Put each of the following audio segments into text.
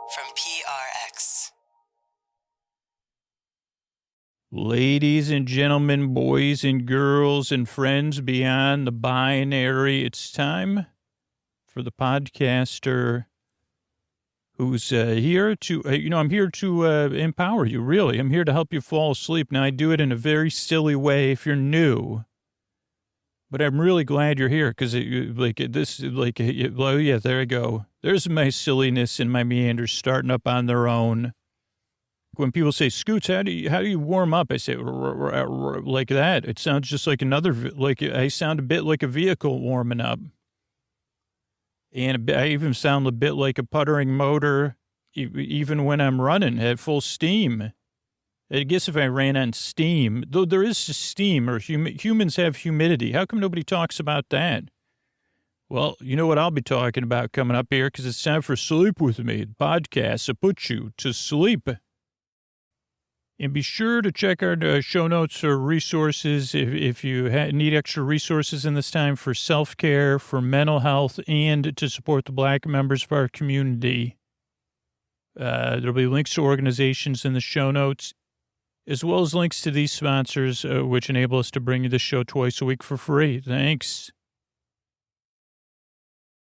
from PRX. Ladies and gentlemen, boys and girls, and friends beyond the binary, it's time for the podcaster who's here to, I'm here to empower you, really. I'm here to help you fall asleep. Now, I do it in a very silly way if you're new, but I'm really glad you're here because, yeah, there I go. There's my silliness and my meanders starting up on their own. When people say, Scoots, how do you warm up? I say, like that. It sounds just like I sound a bit like a vehicle warming up. And I even sound a bit like a puttering motor, even when I'm running at full steam. I guess if I ran on steam, though there is steam, or humans have humidity. How come nobody talks about that? Well, you know what I'll be talking about coming up here, because it's time for Sleep With Me, the podcast that puts you to sleep. And be sure to check our show notes or resources if you need extra resources in this time for self-care, for mental health, and to support the Black members of our community. There'll be links to organizations in the show notes, as well as links to these sponsors, which enable us to bring you this show twice a week for free. Thanks.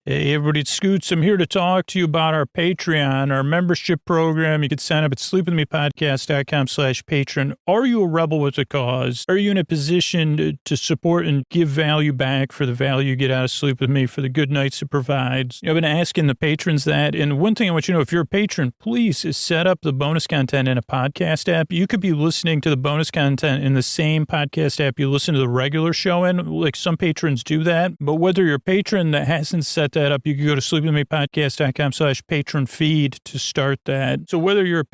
Hey, everybody, it's Scoots. I'm here to talk to you about our Patreon, our membership program. You can sign up at sleepwithmepodcast.com/patron. Are you a rebel with a cause? Are you in a position to support and give value back for the value you get out of Sleep With Me, for the good nights it provides? I've been asking the patrons that. And one thing I want you to know, if you're a patron, please set up the bonus content in a podcast app. You could be listening to the bonus content in the same podcast app you listen to the regular show in. Like some patrons do that. But whether you're a patron that hasn't set that up, you can go to sleepwithmepodcast.com/patron feed to start that. So whether you're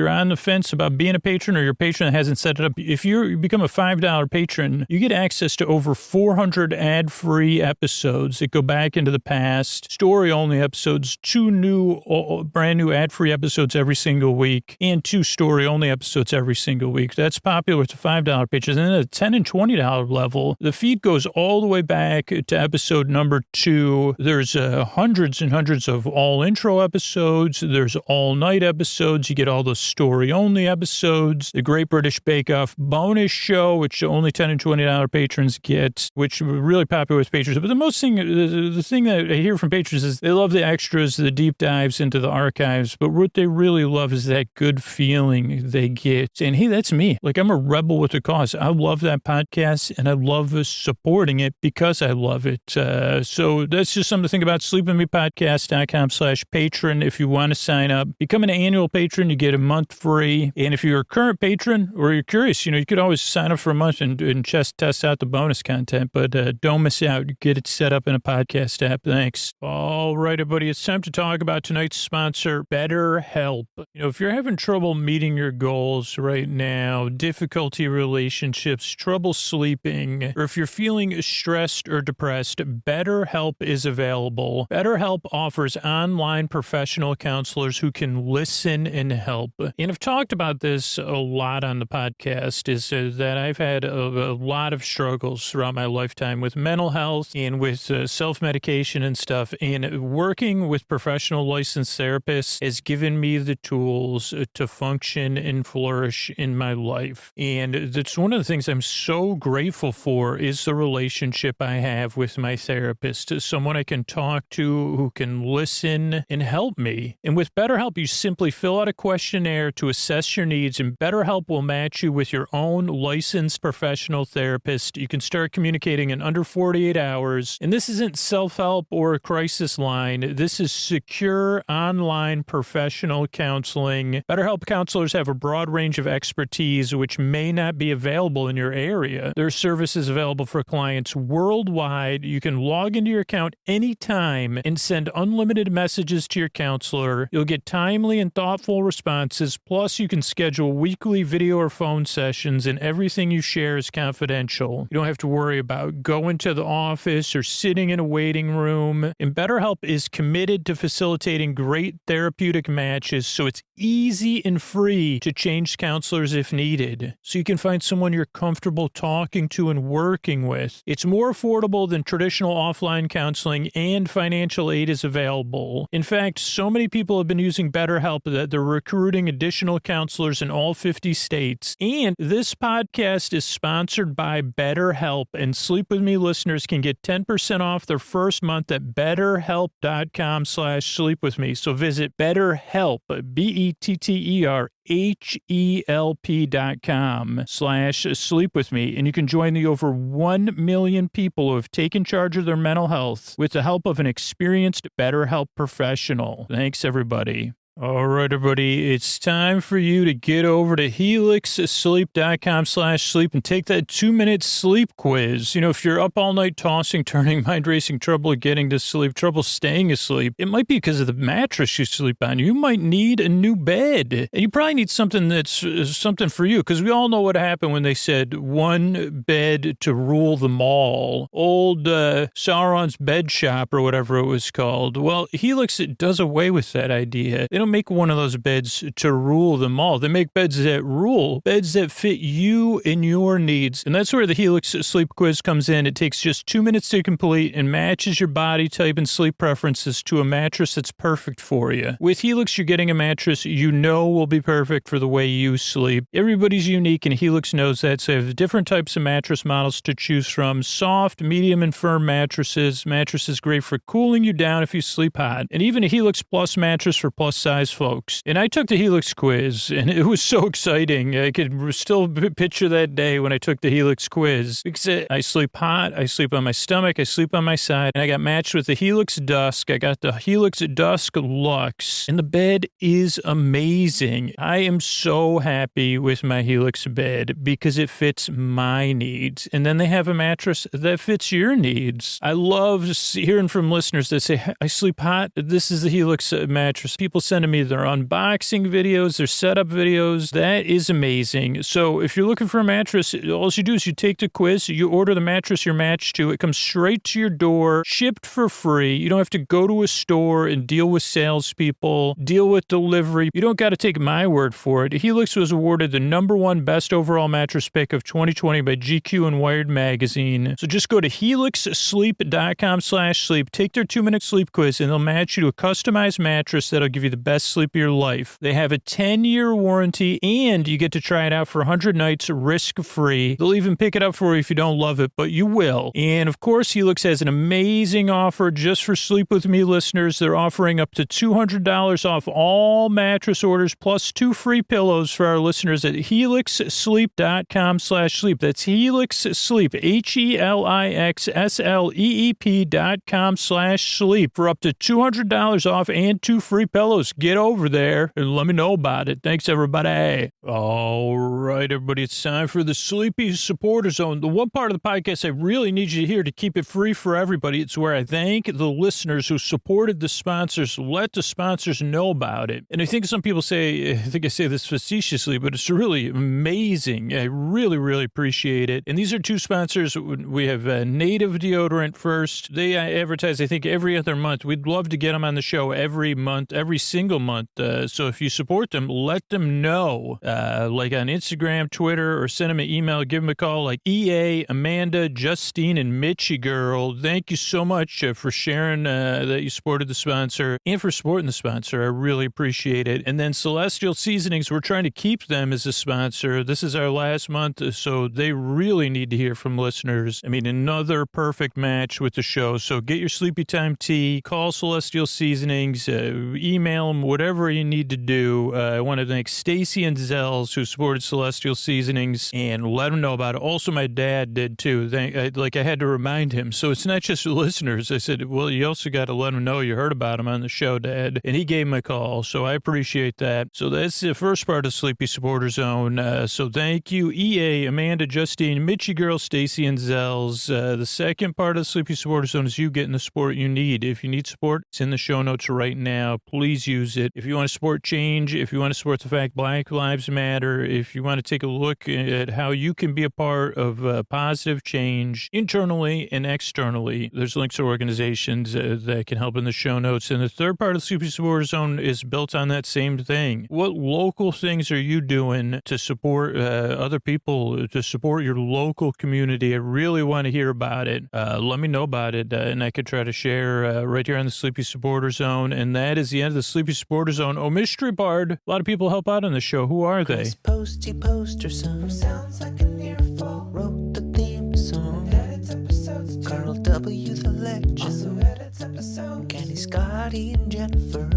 on the fence about being a patron or you're a patron that hasn't set it up, if you become a $5 patron, you get access to over 400 ad-free episodes that go back into the past, story-only episodes, 2 brand new ad-free episodes every single week, and 2 story-only episodes every single week. That's popular with the $5 patrons. And then at the $10 and $20 level, the feed goes all the way back to episode number 2. There's hundreds and hundreds of all intro episodes. There's all night episodes. You get all the story only episodes, the Great British Bake Off bonus show, which only $10 and $20 patrons get, which are really popular with patrons. But the thing that I hear from patrons is they love the extras, the deep dives into the archives. But what they really love is that good feeling they get. And hey, that's me. Like, I'm a rebel with a cause. I love that podcast and I love supporting it because I love it. So that's just something to think about. sleepwithmepodcast.com/patron. If you want to sign up, become an annual patron, you get a month free. And if you're a current patron or you're curious, you could always sign up for a month and just test out the bonus content, but don't miss out. Get it set up in a podcast app. Thanks. All right, everybody, it's time to talk about tonight's sponsor, BetterHelp. If you're having trouble meeting your goals right now, difficulty relationships, trouble sleeping, or if you're feeling stressed or depressed, BetterHelp is available. BetterHelp offers online professional counselors who can listen and help. And I've talked about this a lot on the podcast, is that I've had a lot of struggles throughout my lifetime with mental health and with self-medication and stuff. And working with professional licensed therapists has given me the tools to function and flourish in my life. And that's one of the things I'm so grateful for, is the relationship I have with my therapist, someone I can talk to who can listen and help me. And with BetterHelp, you simply fill out a questionnaire to assess your needs, and BetterHelp will match you with your own licensed professional therapist. You can start communicating in under 48 hours. And this isn't self-help or a crisis line. This is secure online professional counseling. BetterHelp counselors have a broad range of expertise which may not be available in your area. Their service is available for clients worldwide. You can log into your account anytime and send unlimited messages to your counselor. You'll get timely and thoughtful responses. Plus, you can schedule weekly video or phone sessions, and everything you share is confidential. You don't have to worry about going to the office or sitting in a waiting room. And BetterHelp is committed to facilitating great therapeutic matches, so it's easy and free to change counselors if needed, so you can find someone you're comfortable talking to and working with. It's more affordable than traditional offline counseling, and financial aid is available. In fact, so many people have been using BetterHelp that they're recruiting additional counselors in all 50 states. And this podcast is sponsored by BetterHelp, and Sleep With Me listeners can get 10% off their first month at betterhelp.com/sleepwithme. So visit BetterHelp, BetterHelp.com/sleepwithme, and you can join the over 1 million people who have taken charge of their mental health with the help of an experienced BetterHelp professional. Thanks, everybody. All right, everybody, it's time for you to get over to helixsleep.com/sleep and take that 2-minute sleep quiz. You know, if you're up all night tossing, turning, mind racing, trouble getting to sleep, trouble staying asleep, it might be because of the mattress you sleep on. You might need a new bed, and you probably need something that's something for you, because we all know what happened when they said one bed to rule them all. Old Sauron's bed shop or whatever it was called. Well, Helix does away with that idea. They don't make one of those beds to rule them all. They make beds that rule, beds that fit you and your needs. And that's where the Helix Sleep Quiz comes in. It takes just 2 minutes to complete and matches your body type and sleep preferences to a mattress that's perfect for you. With Helix, you're getting a mattress you know will be perfect for the way you sleep. Everybody's unique, and Helix knows that, so they have different types of mattress models to choose from. Soft, medium, and firm mattresses. Mattresses great for cooling you down if you sleep hot. And even a Helix Plus mattress for plus size folks. And I took the Helix quiz, and it was so exciting. I could still picture that day when I took the Helix quiz, because I sleep hot, I sleep on my stomach, I sleep on my side, and I got matched with the Helix Dusk. I got the Helix Dusk Luxe, and the bed is amazing. I am so happy with my Helix bed because it fits my needs. And then they have a mattress that fits your needs. I love hearing from listeners that say, I sleep hot. This is the Helix mattress. People send me their unboxing videos, their setup videos. That is amazing. So if you're looking for a mattress, all you do is you take the quiz, you order the mattress you're matched to. It comes straight to your door, shipped for free. You don't have to go to a store and deal with salespeople, deal with delivery. You don't got to take my word for it. Helix was awarded the #1 best overall mattress pick of 2020 by GQ and Wired magazine. So just go to helixsleep.com/sleep, take their 2-minute sleep quiz, and they'll match you to a customized mattress that'll give you the best sleep of your life. They have a 10-year warranty, and you get to try it out for 100 nights risk-free. They'll even pick it up for you if you don't love it, but you will. And of course, Helix has an amazing offer just for Sleep With Me listeners. They're offering up to $200 off all mattress orders, plus 2 free pillows for our listeners at helixsleep.com/sleep. That's Helix Sleep, HELIXSLEEP.com/sleep for up to $200 off and 2 free pillows. Get over there and let me know about it. Thanks, everybody. All right, everybody, it's time for the Sleepy Supporter Zone, the one part of the podcast I really need you to hear to keep it free for everybody. It's where I thank the listeners who supported the sponsors, let the sponsors know about it. And I think some people say, I think I say this facetiously, but it's really amazing. I really, really appreciate it. And these are 2 sponsors. We have Native Deodorant first. They advertise, I think, every other month. We'd love to get them on the show every month, every single month. So if you support them, let them know, like on Instagram, Twitter, or send them an email, give them a call, like EA, Amanda, Justine, and Mitchie Girl. Thank you so much for sharing that you supported the sponsor and for supporting the sponsor. I really appreciate it. And then Celestial Seasonings, we're trying to keep them as a sponsor. This is our last month, so they really need to hear from listeners. I mean, another perfect match with the show. So get your sleepy time tea, call Celestial Seasonings, email them, whatever you need to do. I want to thank Stacy and Zels, who supported Celestial Seasonings, and let them know about it. Also, my dad did too. I had to remind him. So it's not just listeners. I said, well, you also got to let them know you heard about him on the show, Dad. And he gave him a call. So I appreciate that. So that's the first part of Sleepy Supporter Zone. So thank you, EA, Amanda, Justine, Mitchie Girl, Stacy, and Zels. The second part of Sleepy Supporter Zone is you getting the support you need. If you need support, it's in the show notes right now. Please use use it. If you want to support change, if you want to support the fact Black Lives Matter, if you want to take a look at how you can be a part of positive change internally and externally, there's links to organizations that can help in the show notes. And the third part of the Sleepy Supporter Zone is built on that same thing. What local things are you doing to support other people, to support your local community? I really want to hear about it. Let me know about it, and I could try to share right here on the Sleepy Supporter Zone. And that is the end of the Sleepy Supporter Zone. Oh, Mystery Bard. A lot of people help out on the show. Who are they? Posty poster son sounds like an earful. Wrote the theme song. Edits episodes. Carl W. the Legend. Also edits episodes. Kenny, Scotty, and Jennifer.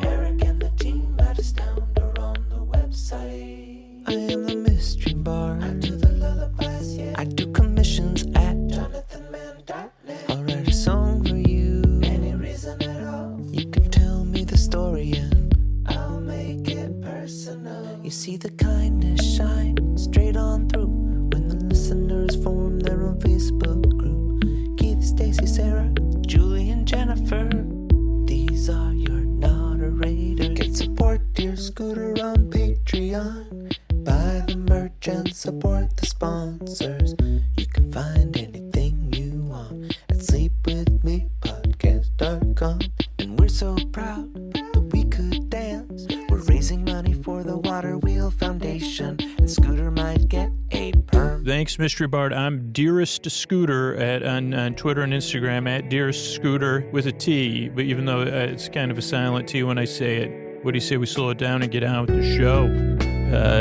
Eric and the team at Astound are on the website. I am the Mystery Bard. I do the lullabies, yeah. I do commissions at JonathanMann.net. I'll write a song for you. Any reason at all. You can tell me the story and I'll make it personal. You see the kindness shine straight on through when the listeners form their own Facebook group. Keith, Stacy, Sarah, Julie, and Jennifer. These are your moderators. Get support dear Scooter on Patreon. Buy the merch and support the sponsors. You can find anything you want at sleepwithmepodcast.com. And we're so proud that we could dance. We're raising money for the Water Wheel Foundation, and Scooter might get a perm. Thanks, Mystery Bard. I'm Dearest Scooter on Twitter and Instagram, at Dearest Scooter with a T, but even though it's kind of a silent T when I say it. What do you say we slow it down and get on with the show?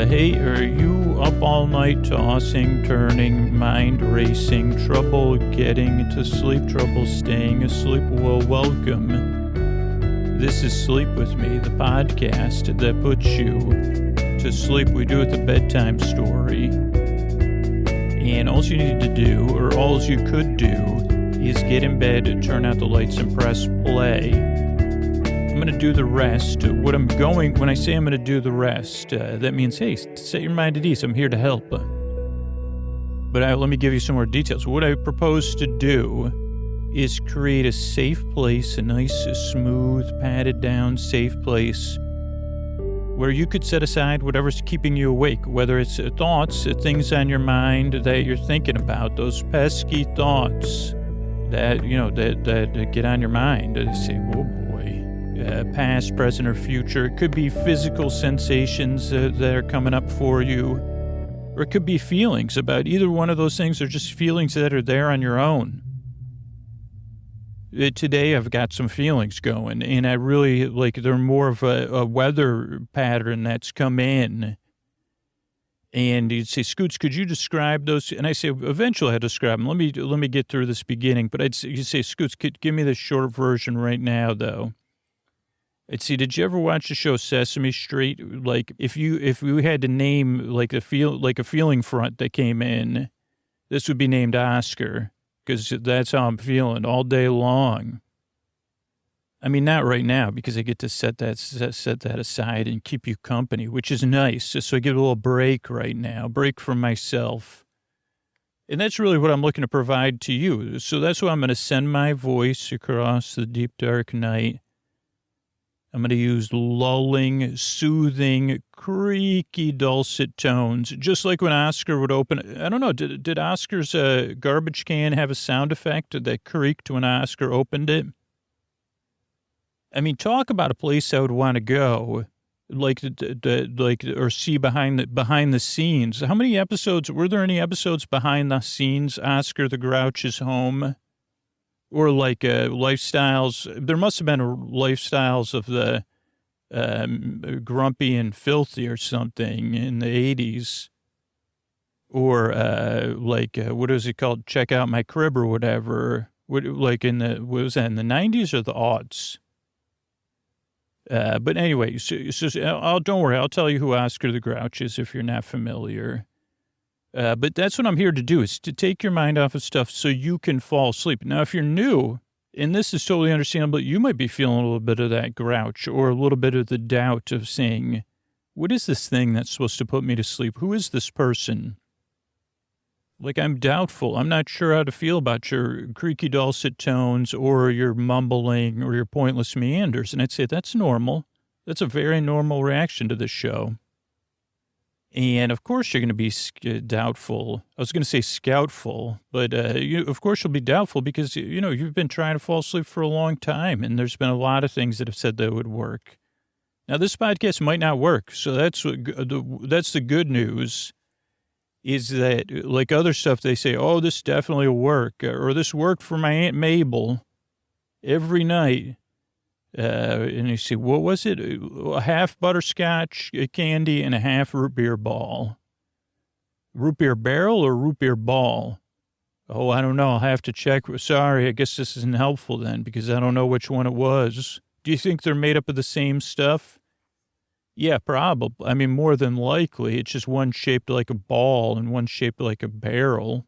Hey, are you up all night tossing, turning, mind racing, trouble getting to sleep, trouble staying asleep? Well, welcome. This is Sleep With Me, the podcast that puts you to sleep. We do it the bedtime story. And all you need to do, or all you could do, is get in bed, turn out the lights, and press play. I'm going to do the rest. When I say I'm going to do the rest, that means, hey, set your mind at ease. I'm here to help. But let me give you some more details. What I propose to do is create a safe place, a nice, smooth, padded down, safe place where you could set aside whatever's keeping you awake, whether it's thoughts, things on your mind that you're thinking about, those pesky thoughts that get on your mind. They say, oh boy. Past, present, or future. It could be physical sensations that are coming up for you, or it could be feelings about either one of those things, or just feelings that are there on your own. Today I've got some feelings going, and I really they're more of a weather pattern that's come in. And you'd say, Scoots, could you describe those? And I say, eventually I'll describe them. Let me get through this beginning. But you say, Scoots, give me the short version right now, though. I'd see, did you ever watch the show Sesame Street? Like, if we had to name a feeling front that came in, this would be named Oscar, because that's how I'm feeling all day long. I mean, not right now, because I get to set that aside and keep you company, which is nice. So I get a little break right now, break from myself. And that's really what I'm looking to provide to you. So that's why I'm going to send my voice across the deep, dark night. I'm going to use lulling, soothing, creaky, dulcet tones, just like when Oscar would open. I don't know, did Oscar's garbage can have a sound effect that creaked when Oscar opened it? I mean, talk about a place I would want to go, or see behind the scenes. How many episodes, were there any episodes behind the scenes, Oscar the Grouch's home? Or lifestyles, there must have been lifestyles of the Grumpy and Filthy or something in the 80s. Or what is it called? Check Out My Crib or whatever. What was that, in the 90s or the aughts? But anyway, don't worry, I'll tell you who Oscar the Grouch is if you're not familiar. But that's what I'm here to do, is to take your mind off of stuff so you can fall asleep. Now, if you're new, and this is totally understandable, you might be feeling a little bit of that grouch or a little bit of the doubt of saying, what is this thing that's supposed to put me to sleep? Who is this person? Like, I'm doubtful. I'm not sure how to feel about your creaky dulcet tones or your mumbling or your pointless meanders. And I'd say that's normal. That's a very normal reaction to this show. And, of course, you're going to be doubtful. I was going to say scoutful, but of course you'll be doubtful because, you've been trying to fall asleep for a long time, and there's been a lot of things that have said that would work. Now, this podcast might not work, so that's the good news, is that, like other stuff, they say, oh, this definitely will work, or this worked for my Aunt Mabel every night. And you see, what was it? A half butterscotch candy and a half root beer ball. Root beer barrel or root beer ball? Oh, I don't know. I'll have to check. Sorry, I guess this isn't helpful then because I don't know which one it was. Do you think they're made up of the same stuff? Yeah, probably. I mean, more than likely. It's just one shaped like a ball and one shaped like a barrel.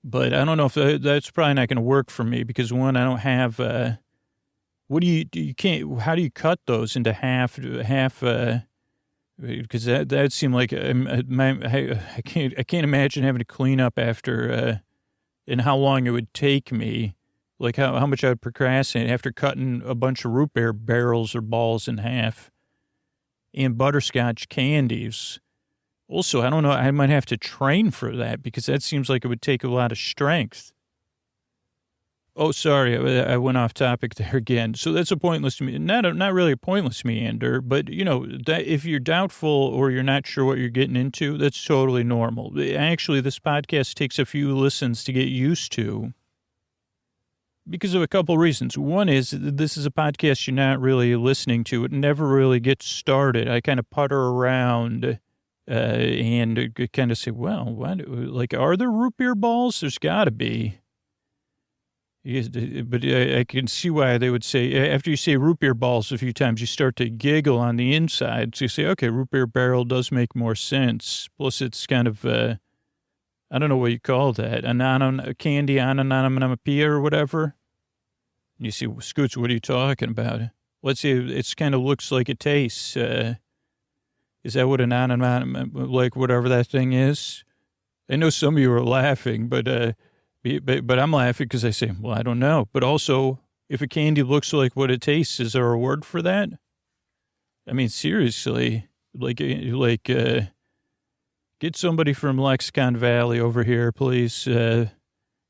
But I don't know if that's probably not going to work for me because, one, I don't have... What you can't, how do you cut those into half, because that seemed like, I can't imagine having to clean up after, and how long it would take me, like how much I would procrastinate after cutting a bunch of root beer barrels or balls in half and butterscotch candies. Also, I don't know, I might have to train for that because that seems like it would take a lot of strength. Oh, sorry, I went off topic there again. So that's a pointless, not really a pointless meander, but, that if you're doubtful or you're not sure what you're getting into, that's totally normal. Actually, this podcast takes a few listens to get used to because of a couple reasons. One is this is a podcast you're not really listening to. It never really gets started. I kind of putter around and kind of say, well, what, are there root beer balls? There's got to be. Yes, but I can see why they would say, after you say root beer balls a few times, you start to giggle on the inside. So you say, okay, root beer barrel does make more sense. Plus it's kind of, I don't know what you call that, candy onomatopoeia or whatever. You see, Scoots, what are you talking about? Let's see, it's kind of looks like it tastes. Is that what an like whatever that thing is? I know some of you are laughing, but I'm laughing because I say, well, I don't know. But also, if a candy looks like what it tastes, is there a word for that? I mean, seriously, get somebody from Lexicon Valley over here, please,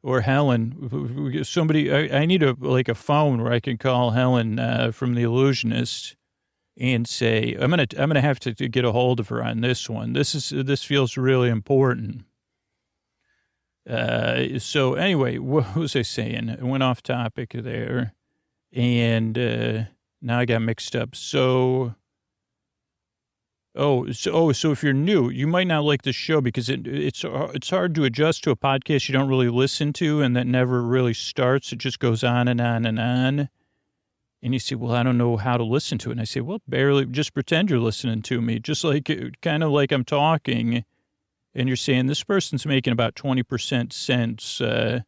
or Helen. Somebody, I need a phone where I can call Helen from The Illusionist and say, I'm gonna have to get a hold of her on this one. This feels really important. So anyway, what was I saying? I went off topic there and, now I got mixed up. So if you're new, you might not like the show because it's hard to adjust to a podcast you don't really listen to and that never really starts. It just goes on and on and on. And you say, well, I don't know how to listen to it. And I say, well, barely, just pretend you're listening to me. Just kind of like I'm talking. And you're saying this person's making about 20% sense, and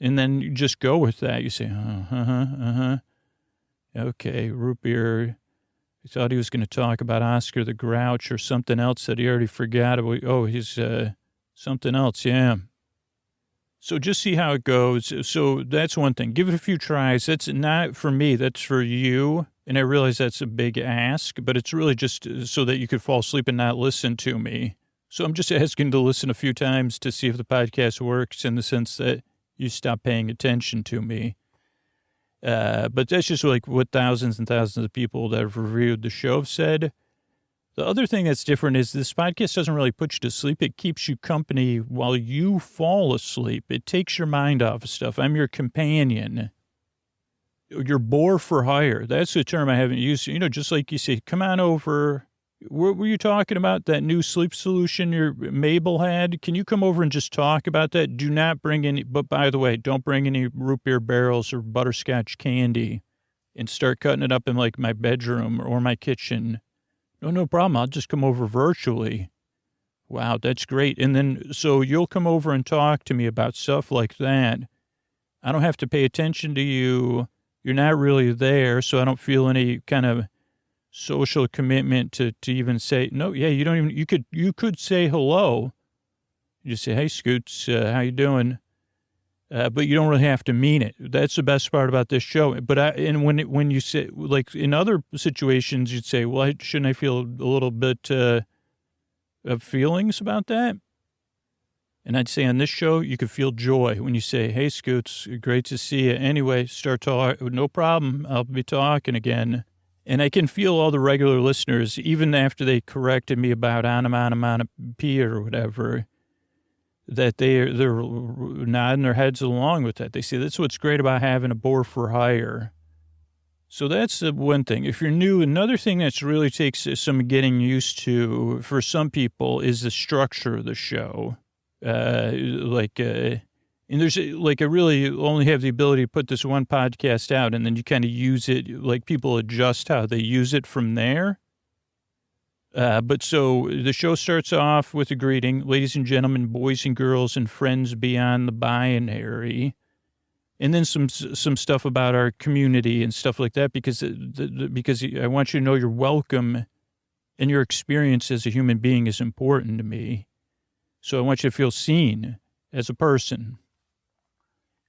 then you just go with that. You say, okay, root beer. I thought he was going to talk about Oscar the Grouch or something else that he already forgot. Oh, he's something else, yeah. So just see how it goes. So that's one thing. Give it a few tries. That's not for me. That's for you. And I realize that's a big ask, but it's really just so that you could fall asleep and not listen to me. So I'm just asking to listen a few times to see if the podcast works in the sense that you stop paying attention to me. But that's just like what thousands and thousands of people that have reviewed the show have said. The other thing that's different is this podcast doesn't really put you to sleep. It keeps you company while you fall asleep. It takes your mind off of stuff. I'm your companion. Your bore for hire. That's a term I haven't used. Just like you say, come on over. What were you talking about? That new sleep solution your Mabel had? Can you come over and just talk about that? Do not bring any, but by the way, don't bring any root beer barrels or butterscotch candy and start cutting it up in like my bedroom or my kitchen. No problem. I'll just come over virtually. Wow, that's great. And then, so you'll come over and talk to me about stuff like that. I don't have to pay attention to you. You're not really there, so I don't feel any kind of social commitment to even say, no, yeah, you don't even, you could say hello. You just say, hey, Scoots, how you doing? But you don't really have to mean it. That's the best part about this show. But when you say, like in other situations, you'd say, well, shouldn't I feel a little bit of feelings about that? And I'd say on this show, you could feel joy when you say, hey, Scoots, great to see you. Anyway, start talking. No problem. I'll be talking again. And I can feel all the regular listeners, even after they corrected me about onomatopoeia or whatever, that they're nodding their heads along with that. They say that's what's great about having a bore for hire. So that's the one thing. If you're new, another thing that's really takes some getting used to for some people is the structure of the show. And there's like, I really only have the ability to put this one podcast out, and then you kind of use it, like people adjust how they use it from there. But so the show starts off with a greeting, ladies and gentlemen, boys and girls, and friends beyond the binary. And then some stuff about our community and stuff like that, because I want you to know you're welcome and your experience as a human being is important to me. So I want you to feel seen as a person.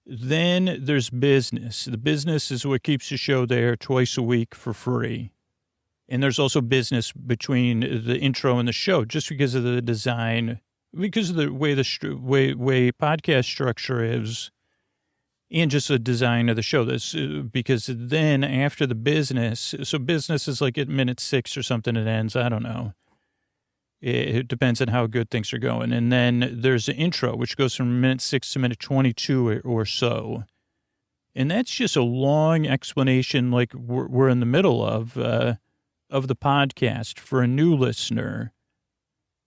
Then there's business. The business is what keeps the show there twice a week for free. And there's also business between the intro and the show, just because of the design, because of the way way podcast structure is, and just the design of the show. Because then after the business, so business is like at minute 6 or something, it ends. I don't know. It depends on how good things are going. And then there's the intro, which goes from minute 6 to minute 22 or so. And that's just a long explanation, like we're in the middle of the podcast for a new listener.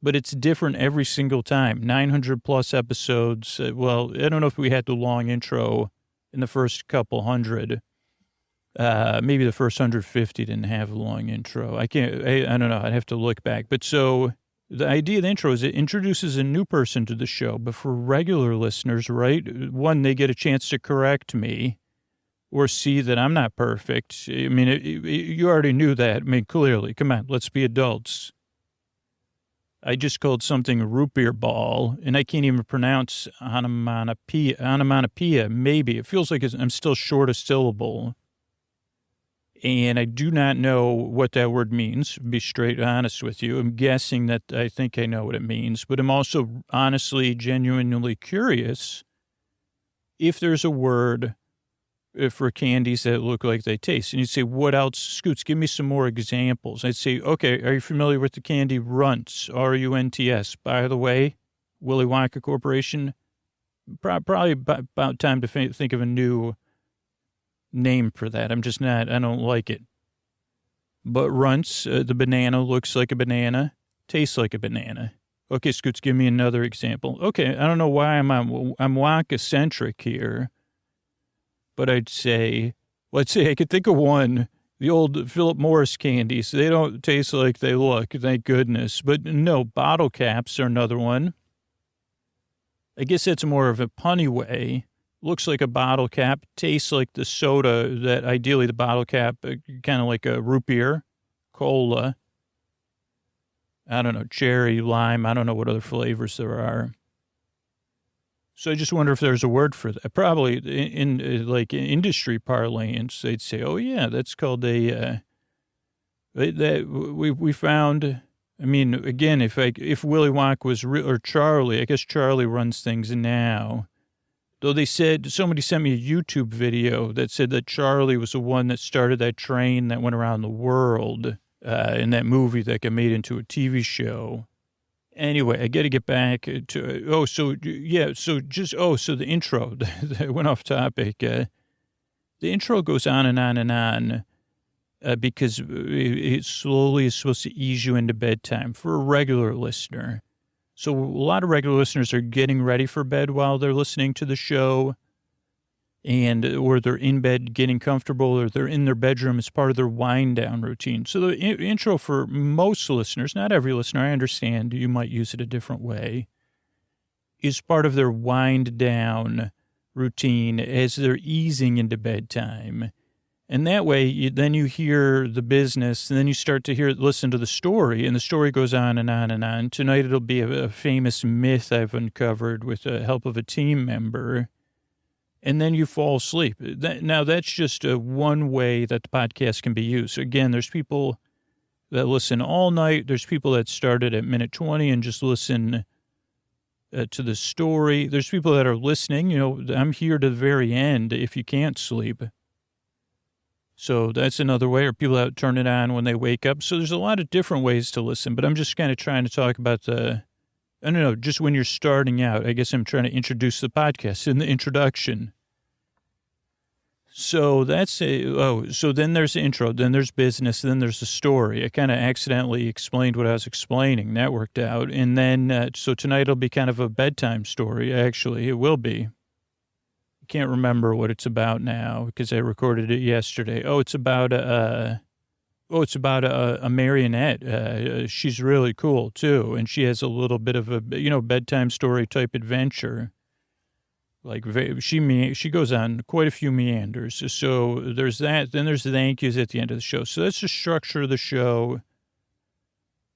But it's different every single time. 900 plus episodes. Well, I don't know if we had the long intro in the first couple hundred. Maybe the first 150 didn't have a long intro. I don't know. I'd have to look back. But so the idea of the intro is it introduces a new person to the show. But for regular listeners, right, one, they get a chance to correct me or see that I'm not perfect. I mean, you already knew that. I mean, clearly. Come on, let's be adults. I just called something a root beer ball, and I can't even pronounce onomatopoeia, maybe. It feels like I'm still short a syllable. And I do not know what that word means, to be straight honest with you. I'm guessing that I think I know what it means, but I'm also honestly, genuinely curious if there's a word for candies that look like they taste. And you'd say, what else? Scoots, give me some more examples. I'd say, okay, are you familiar with the candy Runts, R-U-N-T-S? By the way, Willy Wonka Corporation, probably about time to think of a new name for that. I don't like it. But Runts, the banana looks like a banana, tastes like a banana. Okay, Scoots, give me another example. Okay, I don't know why I'm Wonka-centric here, but I'd say, let's say I could think of one, the old Philip Morris candies. They don't taste like they look, thank goodness. But no, bottle caps are another one. I guess that's more of a punny way. Looks like a bottle cap, tastes like the soda that ideally the bottle cap, kind of like a root beer, cola. I don't know, cherry, lime. I don't know what other flavors there are. So I just wonder if there's a word for that. Probably in like industry parlance, they'd say, oh, yeah, that's called we found, I mean, again, if Willy Wonka was real, or Charlie, I guess Charlie runs things now. Though they said, somebody sent me a YouTube video that said that Charlie was the one that started that train that went around the world in that movie that got made into a TV show. Anyway, I got to get back to, so the intro, that went off topic. The intro goes on and on and on because it slowly is supposed to ease you into bedtime for a regular listener. So a lot of regular listeners are getting ready for bed while they're listening to the show, or they're in bed getting comfortable, or they're in their bedroom as part of their wind down routine. So the intro for most listeners, not every listener, I understand you might use it a different way, is part of their wind down routine as they're easing into bedtime. And that way, then you hear the business, and then you start to listen to the story, and the story goes on and on and on. Tonight, it'll be a famous myth I've uncovered with the help of a team member, and then you fall asleep. Now, that's just one way that the podcast can be used. Again, there's people that listen all night. There's people that started at minute 20 and just listen to the story. There's people that are listening. I'm here to the very end if you can't sleep. So that's another way, or people that turn it on when they wake up. So there's a lot of different ways to listen, but I'm just kind of trying to talk about just when you're starting out. I guess I'm trying to introduce the podcast in the introduction. So so then there's the intro, then there's business, then there's the story. I kind of accidentally explained what I was explaining. That worked out. And then, so tonight it'll be kind of a bedtime story, actually. It will be. Can't remember what it's about now because I recorded it yesterday. It's about a Marionette. She's really cool too, and she has a little bit of a bedtime story type adventure. Like she goes on quite a few meanders. So there's that. Then there's the thank yous at the end of the show. So that's the structure of the show.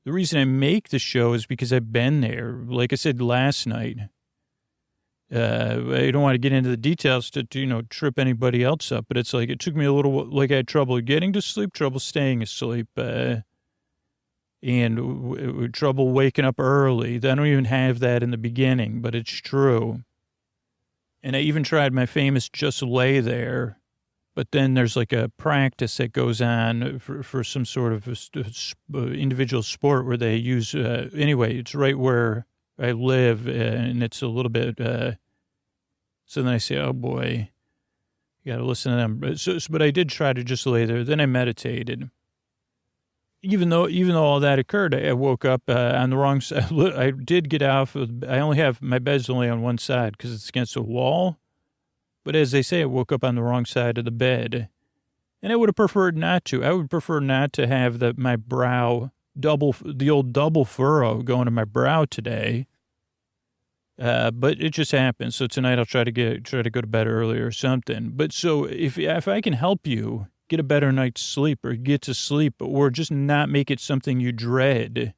The reason I make the show is because I've been there. Like I said last night. I don't want to get into the details to trip anybody else up, but it's like, it took me a little, like I had trouble getting to sleep, trouble staying asleep, and trouble waking up early. I don't even have that in the beginning, but it's true. And I even tried my famous just lay there, but then there's like a practice that goes on for some sort of individual sport where they use, anyway, it's right where I live, and it's a little bit, so then I say, oh boy, you got to listen to them. But I did try to just lay there. Then I meditated. Even though all that occurred, I woke up on the wrong side. I did get off. My bed's only on one side because it's against a wall. But as they say, I woke up on the wrong side of the bed. And I would have preferred not to. I would prefer not to have my brow the old double furrow going to my brow today. But it just happened. So tonight I'll try to go to bed early or something. But so if I can help you get a better night's sleep or get to sleep or just not make it something you dread,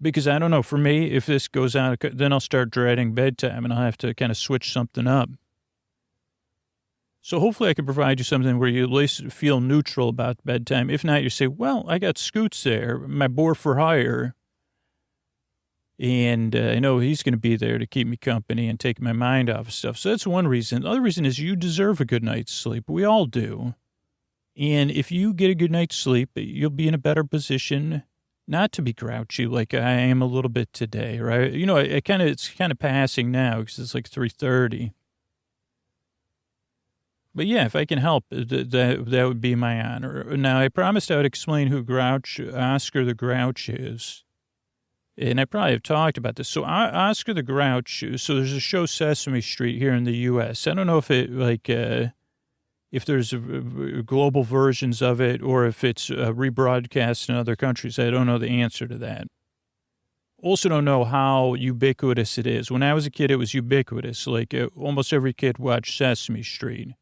because I don't know, for me, if this goes on, then I'll start dreading bedtime and I'll have to kind of switch something up. So hopefully I can provide you something where you at least feel neutral about bedtime. If not, you say, well, I got Scoots there, my boar for hire. And I know he's going to be there to keep me company and take my mind off of stuff. So that's one reason. The other reason is you deserve a good night's sleep. We all do. And if you get a good night's sleep, you'll be in a better position not to be grouchy like I am a little bit today, right? It's kind of passing now because it's like 3:30. But yeah, if I can help, that would be my honor. Now, I promised I would explain who Oscar the Grouch is. And I probably have talked about this. So Oscar the Grouch, so there's a show Sesame Street here in the U.S. I don't know if if there's global versions of it or if it's rebroadcast in other countries. I don't know the answer to that. Also don't know how ubiquitous it is. When I was a kid, it was ubiquitous. Like almost every kid watched Sesame Street.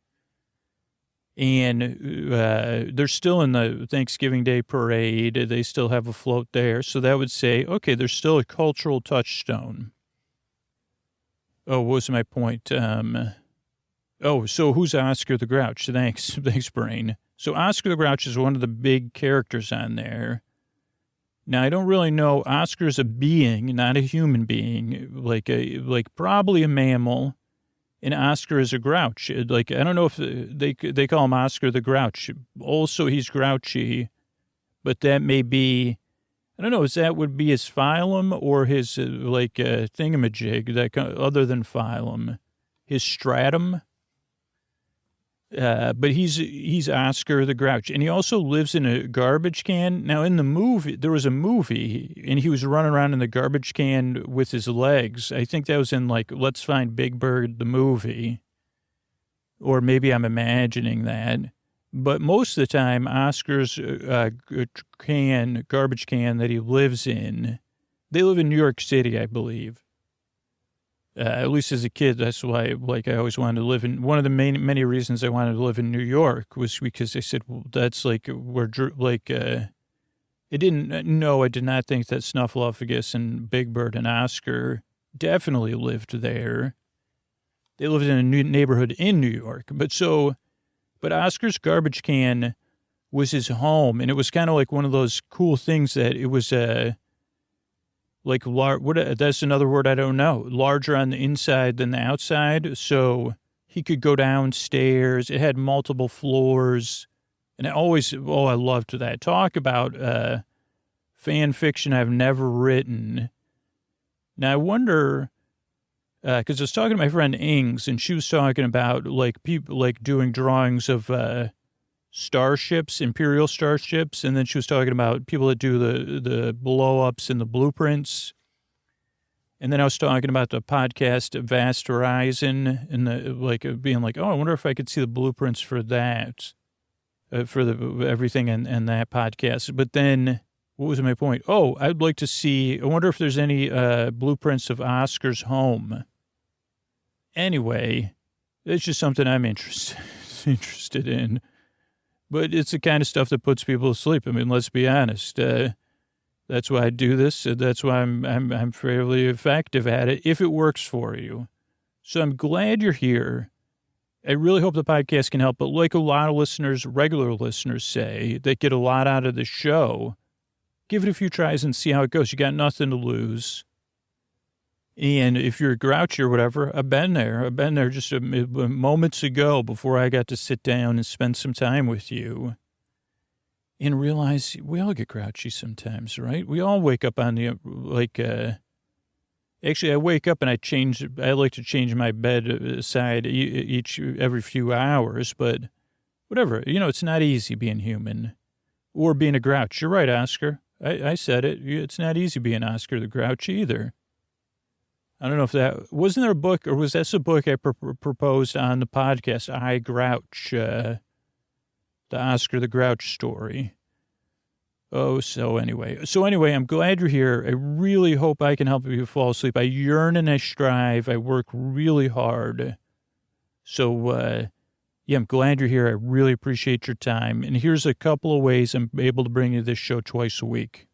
And they're still in the Thanksgiving Day parade. They still have a float there. So that would say, okay, there's still a cultural touchstone. Oh, what was my point? So who's Oscar the Grouch? Thanks, Brain. So Oscar the Grouch is one of the big characters on there. Now, I don't really know. Oscar's a being, not a human being, like probably a mammal. And Oscar is a grouch. Like, I don't know if they call him Oscar the Grouch. Also, he's grouchy, but that may be, I don't know, would be his phylum or his, thingamajig, other than phylum, his stratum. But he's Oscar the Grouch. And he also lives in a garbage can. Now, in the movie, there was a movie, and he was running around in the garbage can with his legs. I think that was in, Let's Find Big Bird, the movie. Or maybe I'm imagining that. But most of the time, Oscar's garbage can that he lives in, they live in New York City, I believe. At least as a kid, that's why, like, I always wanted to live in, one of the many reasons I wanted to live in New York was because they said, well, that's like, where, like, I did not think that Snuffleupagus and Big Bird and Oscar definitely lived there. They lived in a new neighborhood in New York. But Oscar's garbage can was his home. And it was kind of like one of those cool things that it was, like, that's another word I don't know. Larger on the inside than the outside. So he could go downstairs. It had multiple floors. And I loved that. Talk about fan fiction I've never written. Now, I wonder, because I was talking to my friend Ings, and she was talking about, like, people, like, doing drawings of starships, Imperial starships, and then she was talking about people that do the blow-ups and the blueprints. And then I was talking about the podcast Vast Horizon, and being like, oh, I wonder if I could see the blueprints for that, for everything in that podcast. But then, what was my point? Oh, I'd like to see, I wonder if there's any blueprints of Oscar's home. Anyway, it's just something I'm interested in. But it's the kind of stuff that puts people to sleep. I mean, let's be honest. That's why I do this. That's why I'm fairly effective at it, if it works for you. So I'm glad you're here. I really hope the podcast can help. But like a lot of listeners, regular listeners say, they get a lot out of the show. Give it a few tries and see how it goes. You got nothing to lose. And if you're grouchy or whatever, I've been there just moments ago before I got to sit down and spend some time with you and realize we all get grouchy sometimes, right? We all wake up on the, actually I wake up and I like to change my bed side every few hours, but whatever, it's not easy being human or being a grouch. You're right, Oscar. I said it. It's not easy being Oscar the Grouch either. I don't know if wasn't there a book, or was that a book I proposed on the podcast, I Grouch, the Oscar the Grouch story. So anyway, I'm glad you're here. I really hope I can help you fall asleep. I yearn and I strive. I work really hard. So, yeah, I'm glad you're here. I really appreciate your time. And here's a couple of ways I'm able to bring you this show twice a week.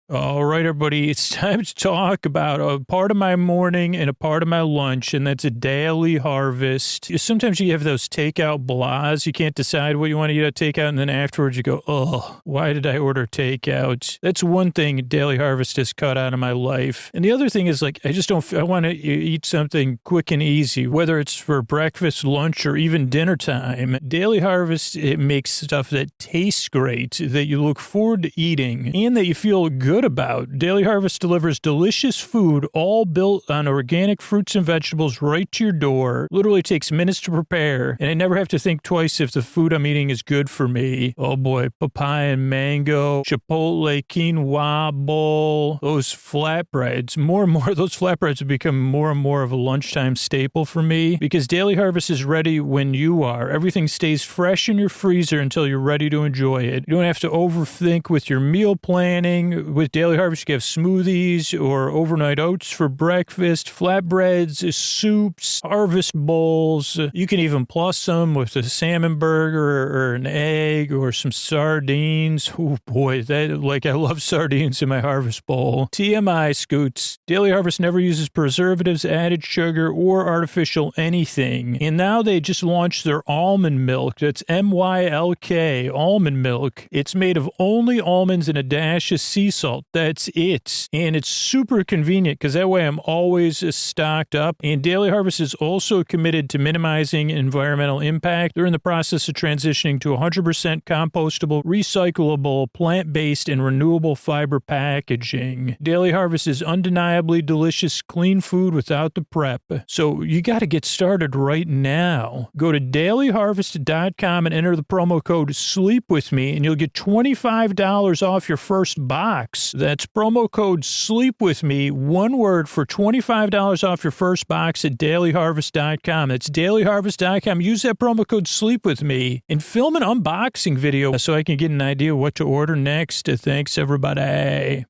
All right, everybody, it's time to talk about a part of my morning and a part of my lunch, and that's a daily harvest. Sometimes you have those takeout blahs. You can't decide what you want to eat at takeout, and then afterwards you go, oh, why did I order takeout? That's one thing Daily Harvest has cut out of my life. And the other thing is, like, I want to eat something quick and easy, whether it's for breakfast, lunch, or even dinner time. Daily Harvest, it makes stuff that tastes great, that you look forward to eating, and that you feel good about. Daily Harvest delivers delicious food, all built on organic fruits and vegetables right to your door. Literally takes minutes to prepare, and I never have to think twice if the food I'm eating is good for me. Oh boy, papaya and mango, chipotle, quinoa bowl, those flatbreads. More and more, those flatbreads have become more and more of a lunchtime staple for me, because Daily Harvest is ready when you are. Everything stays fresh in your freezer until you're ready to enjoy it. You don't have to overthink with your meal planning. With Daily Harvest, you can have smoothies or overnight oats for breakfast, flatbreads, soups, harvest bowls. You can even plus them with a salmon burger or an egg or some sardines. Oh boy, I love sardines in my harvest bowl. TMI, Scoots. Daily Harvest never uses preservatives, added sugar, or artificial anything. And now they just launched their almond milk. That's MYLK, almond milk. It's made of only almonds and a dash of sea salt. That's it. And it's super convenient because that way I'm always stocked up. And Daily Harvest is also committed to minimizing environmental impact. They're in the process of transitioning to 100% compostable, recyclable, plant-based, and renewable fiber packaging. Daily Harvest is undeniably delicious, clean food without the prep. So you got to get started right now. Go to dailyharvest.com and enter the promo code SLEEPWITHME and you'll get $25 off your first box. That's promo code SLEEPWITHME, one word, for $25 off your first box at dailyharvest.com. That's dailyharvest.com. Use that promo code SLEEPWITHME and film an unboxing video so I can get an idea what to order next. Thanks, everybody.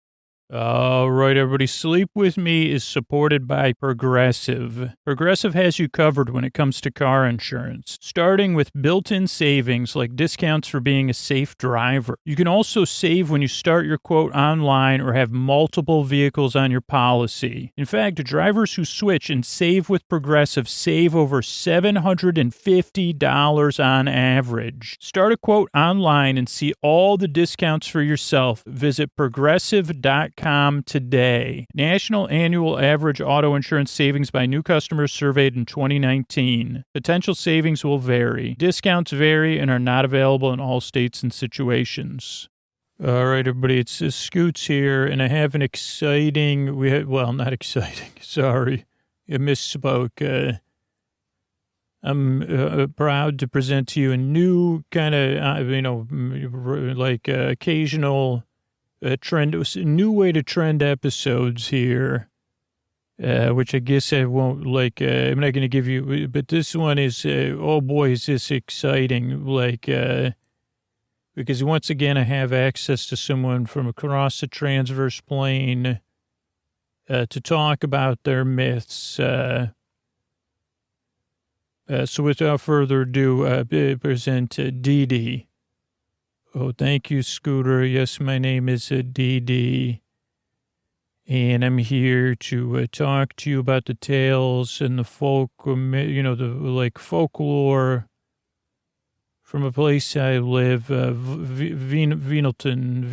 All right, everybody. Sleep With Me is supported by Progressive. Progressive has you covered when it comes to car insurance, starting with built-in savings like discounts for being a safe driver. You can also save when you start your quote online or have multiple vehicles on your policy. In fact, drivers who switch and save with Progressive save over $750 on average. Start a quote online and see all the discounts for yourself. Visit progressive.com today. National annual average auto insurance savings by new customers surveyed in 2019. Potential savings will vary. Discounts vary and are not available in all states and situations. All right, everybody, it's Scoots here, and I have an exciting, not exciting, sorry, I misspoke. I'm proud to present to you a new kind of, occasional trend, a new way to trend episodes here, which I guess I won't I'm not going to give you, but this one is, oh boy, is this exciting. Because once again, I have access to someone from across the transverse plane, to talk about their myths. So without further ado, I present Dee Dee. Oh, thank you, Scooter. Yes, my name is Dee Dee, and I'm here to talk to you about the tales and the folklore from a place I live, Venelton.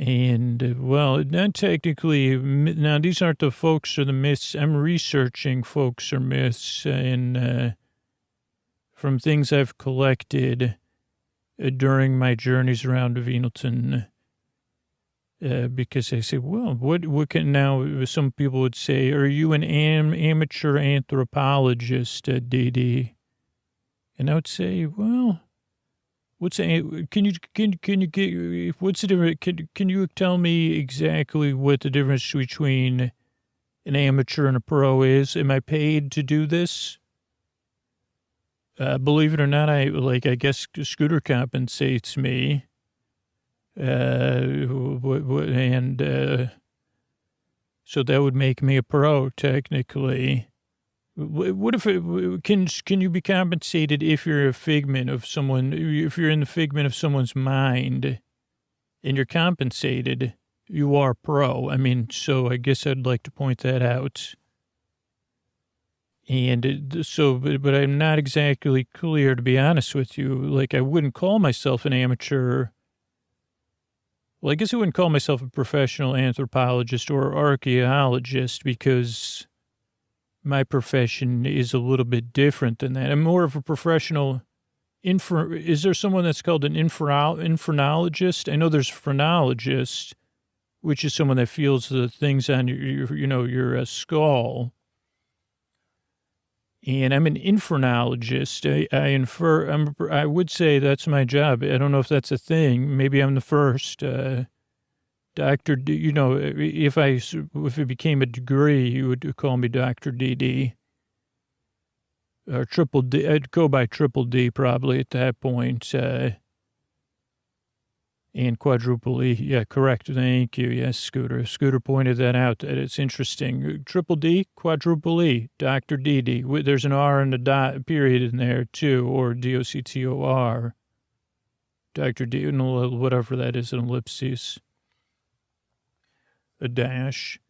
And, not technically, now these aren't the folks or the myths. I'm researching folks or myths and from things I've collected during my journeys around Venelton, because I say, well, what can now, some people would say, are you an amateur anthropologist, Dee Dee? And I would say, well, what's the difference? Can you tell me exactly what the difference between an amateur and a pro is? Am I paid to do this? Believe it or not, I guess Scooter compensates me. So that would make me a pro, technically. What if can you be compensated if you're if you're in the figment of someone's mind and you're compensated, you are pro. I mean, so I guess I'd like to point that out. And but I'm not exactly clear, to be honest with you. I wouldn't call myself an amateur. Well, I guess I wouldn't call myself a professional anthropologist or archaeologist because my profession is a little bit different than that. I'm more of a professional is there someone that's called an infranologist? I know there's phrenologist, which is someone that feels the things on your skull. And I'm an infernologist. I would say that's my job. I don't know if that's a thing. Maybe I'm the first. Dr. D, if it became a degree, you would call me Dr. DD. Or Triple D. I'd go by Triple D probably at that point. And quadruple E. Yeah, correct. Thank you. Yes, Scooter. Scooter pointed that out. That it's interesting. Triple D, quadruple E, Dr. DD. There's an R and a dot period in there, too, or DOCTOR. Dr. D, whatever that is, an ellipsis. A dash.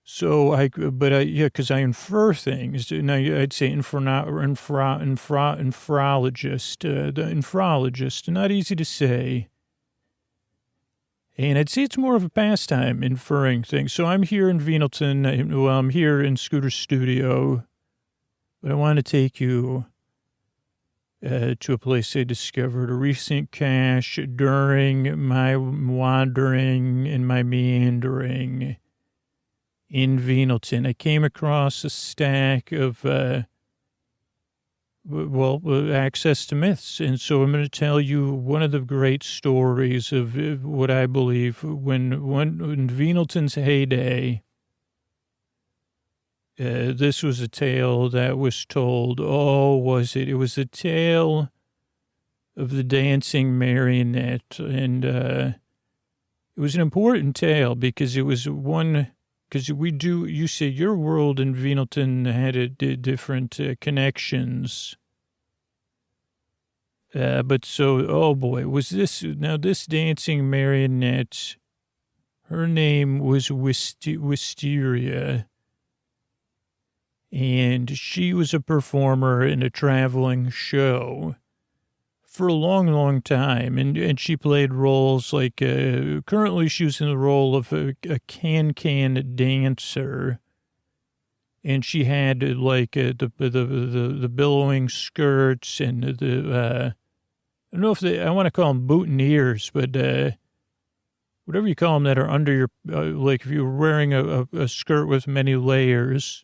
So because I infer things. Now, I'd say infrologist. The infrologist, not easy to say. And I'd say it's more of a pastime, inferring things. So I'm here in Venelton. Well, I'm here in Scooter's studio. But I want to take you to a place I discovered a recent cache during my wandering and my meandering in Venelton. I came across a stack of access to myths. And so I'm going to tell you one of the great stories of what I believe when in Venelton's heyday, this was a tale that was told. Oh, was it? It was a tale of the dancing marionette. And It was an important tale because it was one, because you say your world and Venalton had different connections. But so, oh boy, was this dancing marionette, her name was Wisteria, and she was a performer in a traveling show for a long, long time, and she played roles like, currently she was in the role of a can dancer, and she had like the billowing skirts and I don't know if I want to call them boutonnieres, but whatever you call them that are under your, like if you were wearing a skirt with many layers.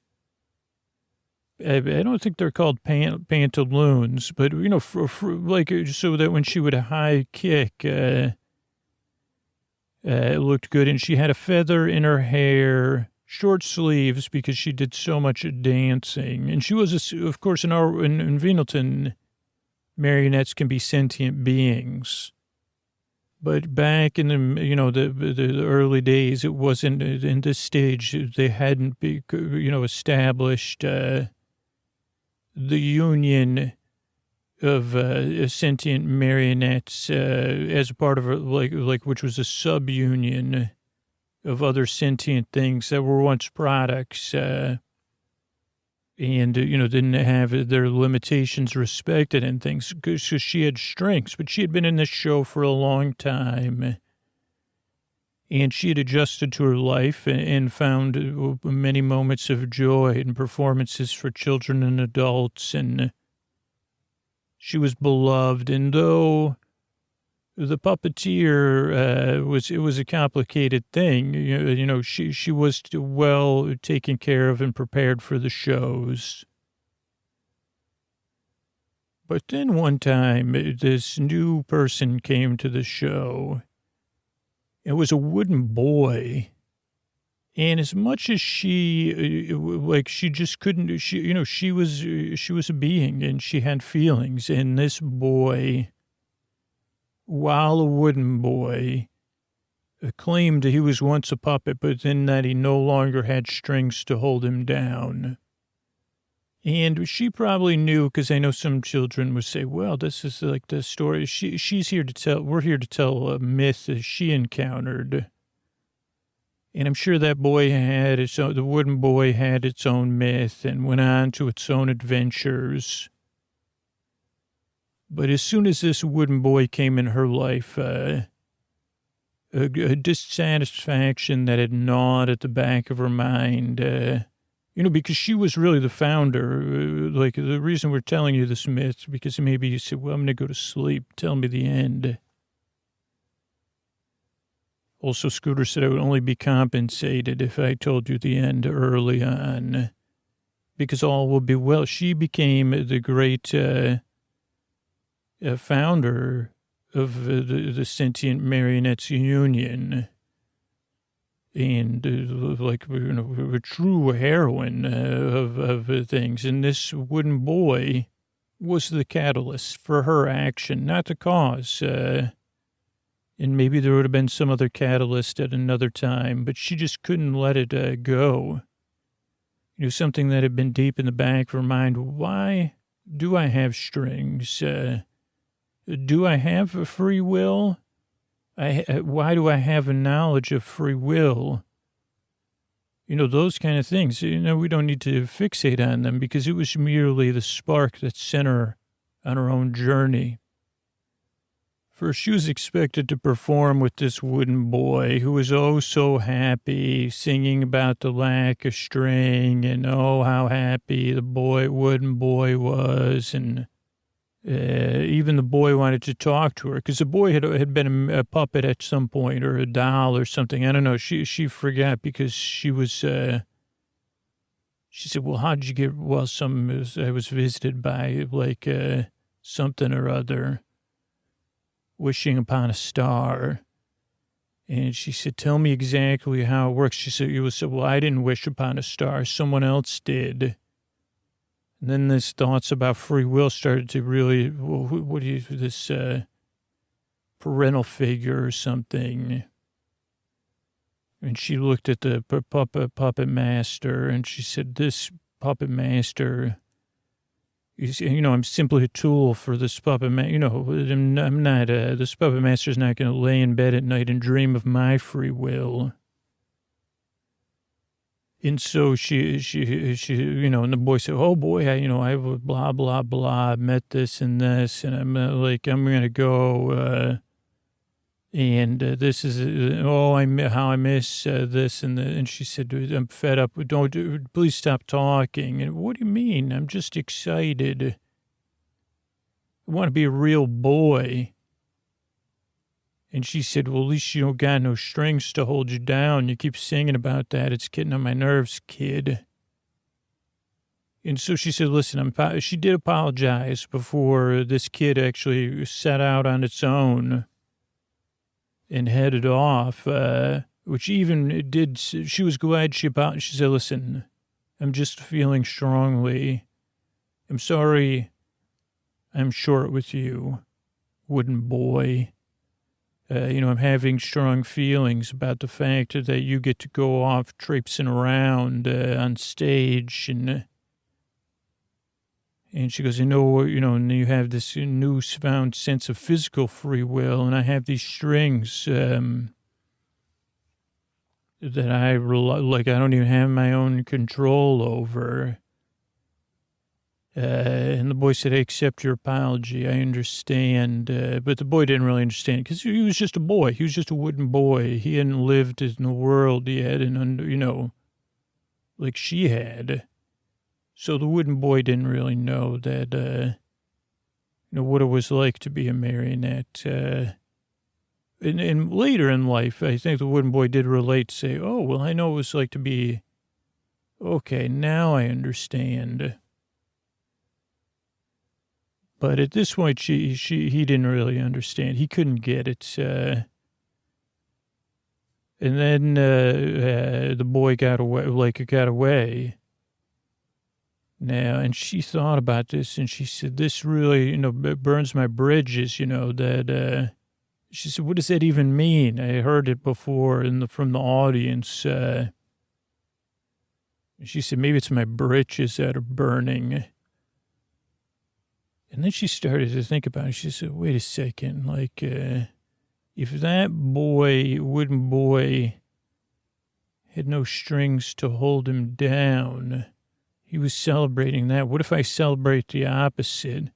I don't think they're called pantaloons, but, you know, like, so that when she would high kick, it looked good. And she had a feather in her hair, short sleeves, because she did so much dancing. And she was, of course, in Venalton, marionettes can be sentient beings. But back in the, you know, the early days, it wasn't, in this stage, they hadn't, established, the union of sentient marionettes as a part of like which was a sub-union of other sentient things that were once products and didn't have their limitations respected and things, because she had strengths. But she had been in this show for a long time, and she had adjusted to her life and found many moments of joy and performances for children and adults. And she was beloved. And though the puppeteer it was a complicated thing, she was well taken care of and prepared for the shows. But then one time, this new person came to the show. It was a wooden boy, and as much as she just couldn't, she was a being, and she had feelings. And this boy, while a wooden boy, claimed he was once a puppet, but then that he no longer had strings to hold him down. And she probably knew, because I know some children would say, well, this is like the story. We're here to tell a myth that she encountered. And I'm sure that boy the wooden boy had its own myth and went on to its own adventures. But as soon as this wooden boy came in her life, a dissatisfaction that had gnawed at the back of her mind, because she was really the founder. Like, the reason we're telling you this myth, because maybe you said, well, I'm going to go to sleep. Tell me the end. Also, Scooter said I would only be compensated if I told you the end early on, because all will be well. She became the great founder of the Sentient Marionettes Union. And a true heroine of things. And this wooden boy was the catalyst for her action, not the cause. And maybe there would have been some other catalyst at another time, but she just couldn't let it go. Something that had been deep in the back of her mind. Why do I have strings? Do I have a free will? Why do I have a knowledge of free will? Those kind of things. We don't need to fixate on them, because it was merely the spark that sent her on her own journey. First, she was expected to perform with this wooden boy who was oh so happy, singing about the lack of string and oh how happy the wooden boy was, and even the boy wanted to talk to her, because the boy had been a puppet at some point, or a doll or something. I don't know. She forgot, because she said, well, how did you get, well, I was visited by like something or other, wishing upon a star. And she said, tell me exactly how it works. She said, well, I didn't wish upon a star. Someone else did. And then these thoughts about free will started to really, what do you, this parental figure or something. And she looked at the puppet master, and she said, this puppet master, I'm simply a tool for this puppet master. I'm not, this puppet master's not going to lay in bed at night and dream of my free will. And so she, and the boy said, oh boy, I blah, blah, blah, met this and this, and I'm going to go, and this is, how I miss this and and she said, I'm fed up. Please stop talking. And what do you mean? I'm just excited. I want to be a real boy. And she said, well, at least you don't got no strings to hold you down. You keep singing about that. It's getting on my nerves, kid. And so she said, listen, she did apologize before this kid actually set out on its own and headed off, which even did, she was glad she said, listen, I'm just feeling strongly. I'm sorry I'm short with you, wooden boy. I'm having strong feelings about the fact that you get to go off traipsing around on stage. And she goes, and you have this newfound sense of physical free will, and I have these strings that I don't even have my own control over. And the boy said, I accept your apology. I understand. But the boy didn't really understand because he was just a boy. He was just a wooden boy. He hadn't lived in the world yet, and, like she had. So the wooden boy didn't really know that, what it was like to be a marionette. And later in life, I think the wooden boy did relate, say, oh, well, I know what it was like to be, okay, now I understand. But at this point, he didn't really understand. He couldn't get it. And then the boy got away. Now, and she thought about this, and she said, this really, burns my bridges, that, she said, what does that even mean? I heard it before from the audience. She said, maybe it's my britches that are burning. And then she started to think about it. She said, wait a second, if that wooden boy, had no strings to hold him down, he was celebrating that. What if I celebrate the opposite?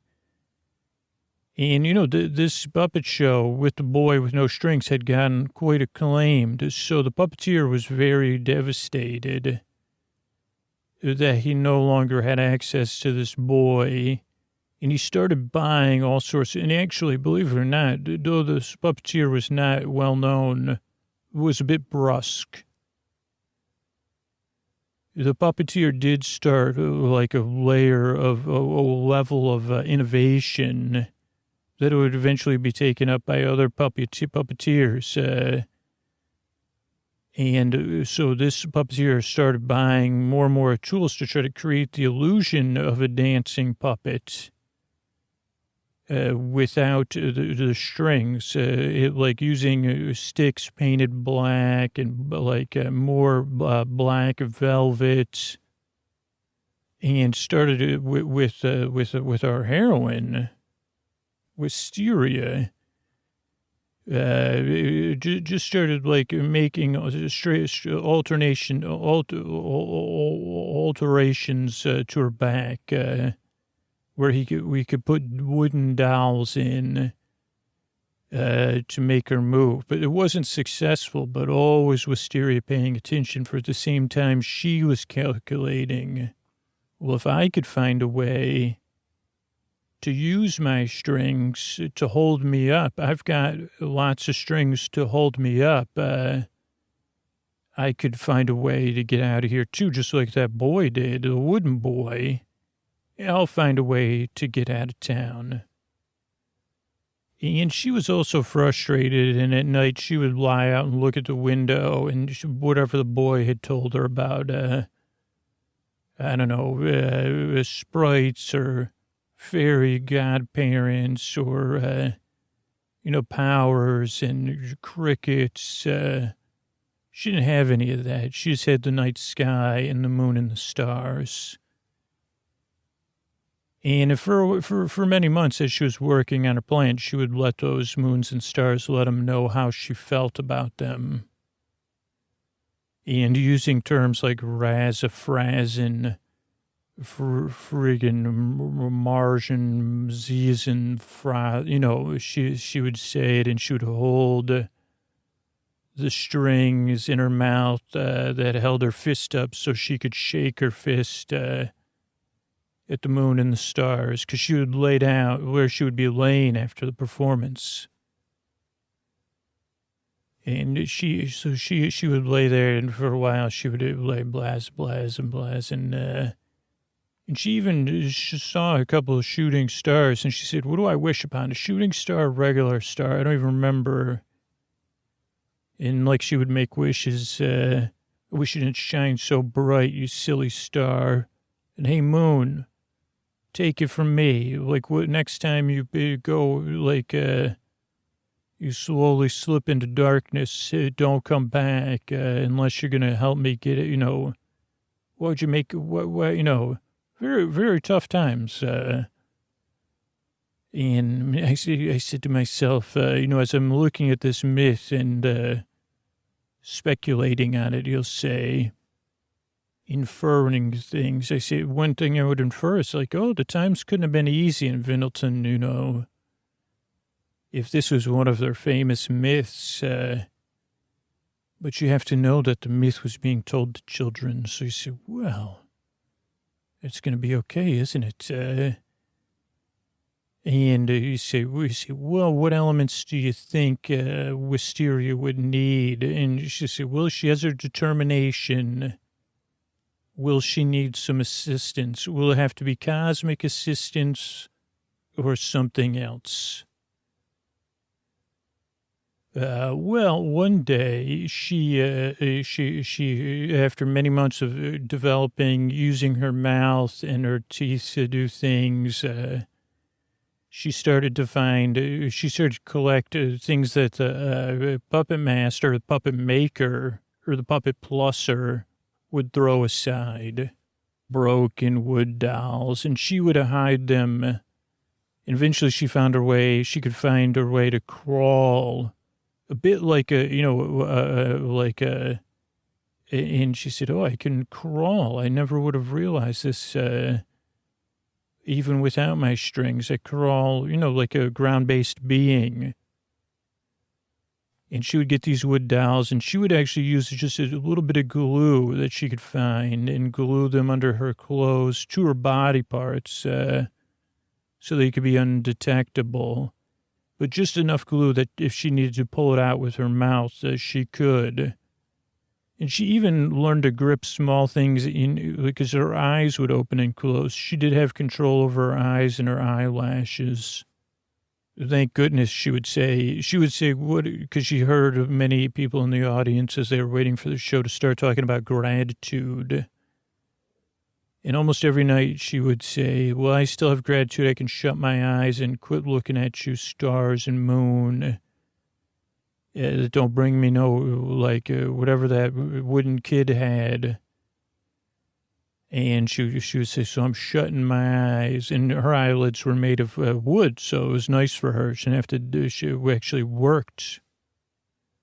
And, this puppet show with the boy with no strings had gotten quite acclaimed. So the puppeteer was very devastated that he no longer had access to this boy. And he started buying all sorts. And actually, believe it or not, though this puppeteer was not well known, was a bit brusque. The puppeteer did start like a level of innovation that would eventually be taken up by other puppeteers. And so this puppeteer started buying more and more tools to try to create the illusion of a dancing puppet without the strings, like using sticks painted black and more black velvet, and started with our heroine, Wisteria. Just started making alterations to her back, where we could put wooden dolls in to make her move. But it wasn't successful, but always Wisteria paying attention, for at the same time she was calculating, well, if I could find a way to use my strings to hold me up, I've got lots of strings to hold me up, I could find a way to get out of here too, just like that boy did, the wooden boy. I'll find a way to get out of town. And she was also frustrated, and at night she would lie out and look at the window, and whatever the boy had told her about, sprites or fairy godparents or, powers and crickets, She didn't have any of that. She just had the night sky and the moon and the stars. And for many months, as she was working on her plan, she would let those moons and stars let them know how she felt about them. And using terms like razafrazin, friggin' Martian, Zizen, she would say it, and she would hold the strings in her mouth that held her fist up so she could shake her fist at the moon and the stars, because she would lay down where she would be laying after the performance. And she would lay there, and for a while she would lay blaz, and she even saw a couple of shooting stars, and she said, "What do I wish upon? A shooting star, a regular star?" I don't even remember. And like she would make wishes, I wish it didn't shine so bright, you silly star. And hey, moon, take it from me. Like, what next time you go, like, you slowly slip into darkness, don't come back unless you're going to help me get it, what would you make, very, very tough times. And I said to myself, as I'm looking at this myth and speculating on it, you'll say, inferring things. I say, one thing I would infer is like, the times couldn't have been easy in Vendelton, if this was one of their famous myths. But you have to know that the myth was being told to children. So you say, well, it's going to be okay, isn't it? And we say, well, what elements do you think Wisteria would need? And she said, well, she has her determination. Will she need some assistance? Will it have to be cosmic assistance or something else? Well, one day she, after many months of developing, using her mouth and her teeth to do things, she started to collect things that the puppet master, the puppet maker, or the puppet plusser would throw aside. Broken wood dolls, and she would hide them. And eventually she could find her way to crawl. A bit like and she said, I can crawl. I never would have realized this, even without my strings. I crawl, like a ground-based being. And she would get these wood dolls, and she would actually use just a little bit of glue that she could find and glue them under her clothes to her body parts so they could be undetectable. But just enough glue that if she needed to pull it out with her mouth, she could. And she even learned to grip small things because her eyes would open and close. She did have control over her eyes and her eyelashes. Thank goodness, she would say, what, because she heard of many people in the audience as they were waiting for the show to start talking about gratitude. And almost every night she would say, well, I still have gratitude. I can shut my eyes and quit looking at you, stars and moon. Don't bring me whatever that wooden kid had. And she would say, so I'm shutting my eyes. And her eyelids were made of wood, so it was nice for her. She didn't have to do, she actually worked.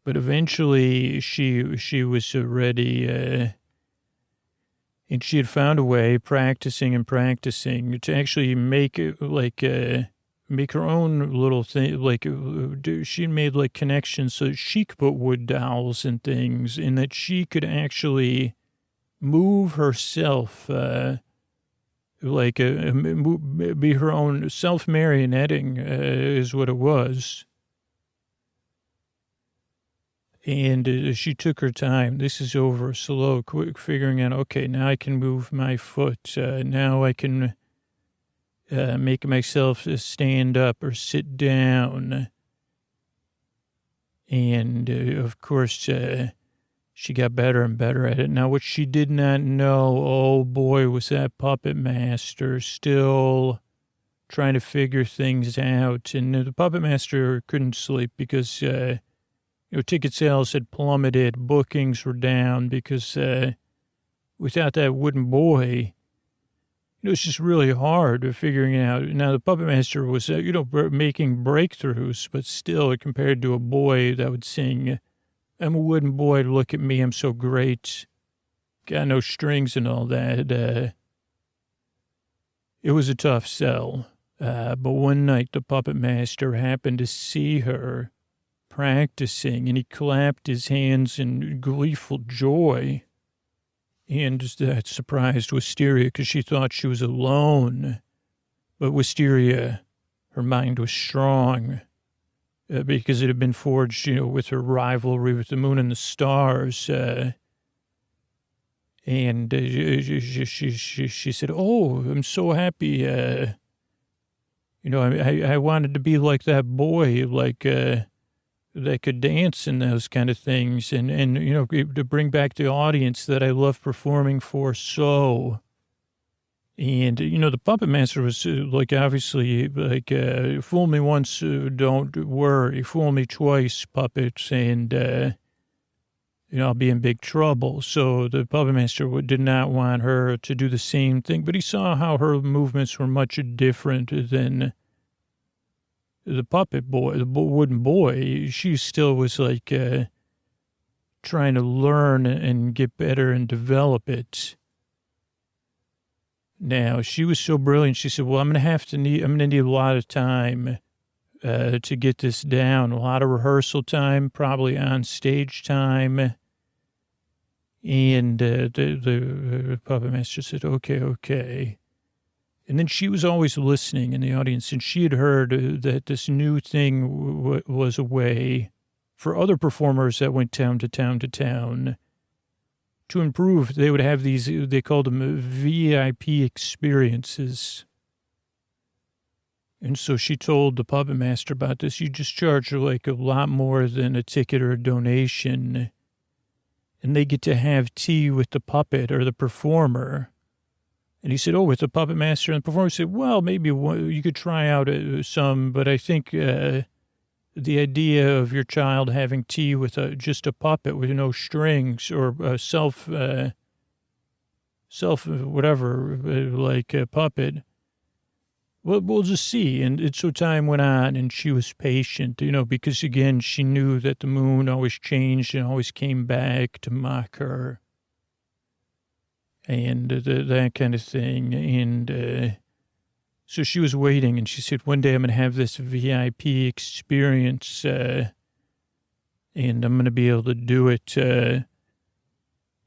But eventually she was ready, and she had found a way, practicing, to actually make her own little thing. She made connections so that she could put wood dolls and things, and that she could actually move herself, be her own self-marionetting is what it was. And she took her time. This is over slow, quick, figuring out, okay, now I can move my foot. Now I can make myself stand up or sit down. And, of course, she got better and better at it. Now, what she did not know, oh, boy, was that puppet master still trying to figure things out. And the puppet master couldn't sleep because... ticket sales had plummeted, bookings were down because without that wooden boy, it was just really hard figuring it out. Now, the puppet master was, making breakthroughs, but still, compared to a boy that would sing, I'm a wooden boy, look at me, I'm so great, got no strings and all that, it was a tough sell. But one night, the puppet master happened to see her practicing, and he clapped his hands in gleeful joy. And that surprised Wisteria because she thought she was alone. But Wisteria, her mind was strong because it had been forged, with her rivalry with the moon and the stars. And she said, oh, I'm so happy. I wanted to be like that boy, that could dance and those kind of things. And to bring back the audience that I love performing for so. And, the puppet master was obviously fool me once, don't worry, fool me twice, puppets. And, I'll be in big trouble. So the puppet master did not want her to do the same thing, but he saw how her movements were much different than the puppet boy, the wooden boy. She still was trying to learn and get better and develop it. Now, she was so brilliant. She said, well, I'm going to need a lot of time to get this down, a lot of rehearsal time, probably on stage time. And the puppet master said, okay. And then she was always listening in the audience, and she had heard that this new thing was a way for other performers that went town to town to town to improve. They would have these, they called them VIP experiences. And so she told the puppet master about this. You just charge her a lot more than a ticket or a donation. And they get to have tea with the puppet or the performer. And he said, with the puppet master and the performer. He said, well, maybe you could try out some, but I think the idea of your child having tea with just a puppet with no strings or self whatever, like a puppet, we'll just see. And so time went on, and she was patient, because, again, she knew that the moon always changed and always came back to mock her. And that kind of thing. And so she was waiting, and she said, one day I'm going to have this VIP experience, and I'm going to be able to do it. And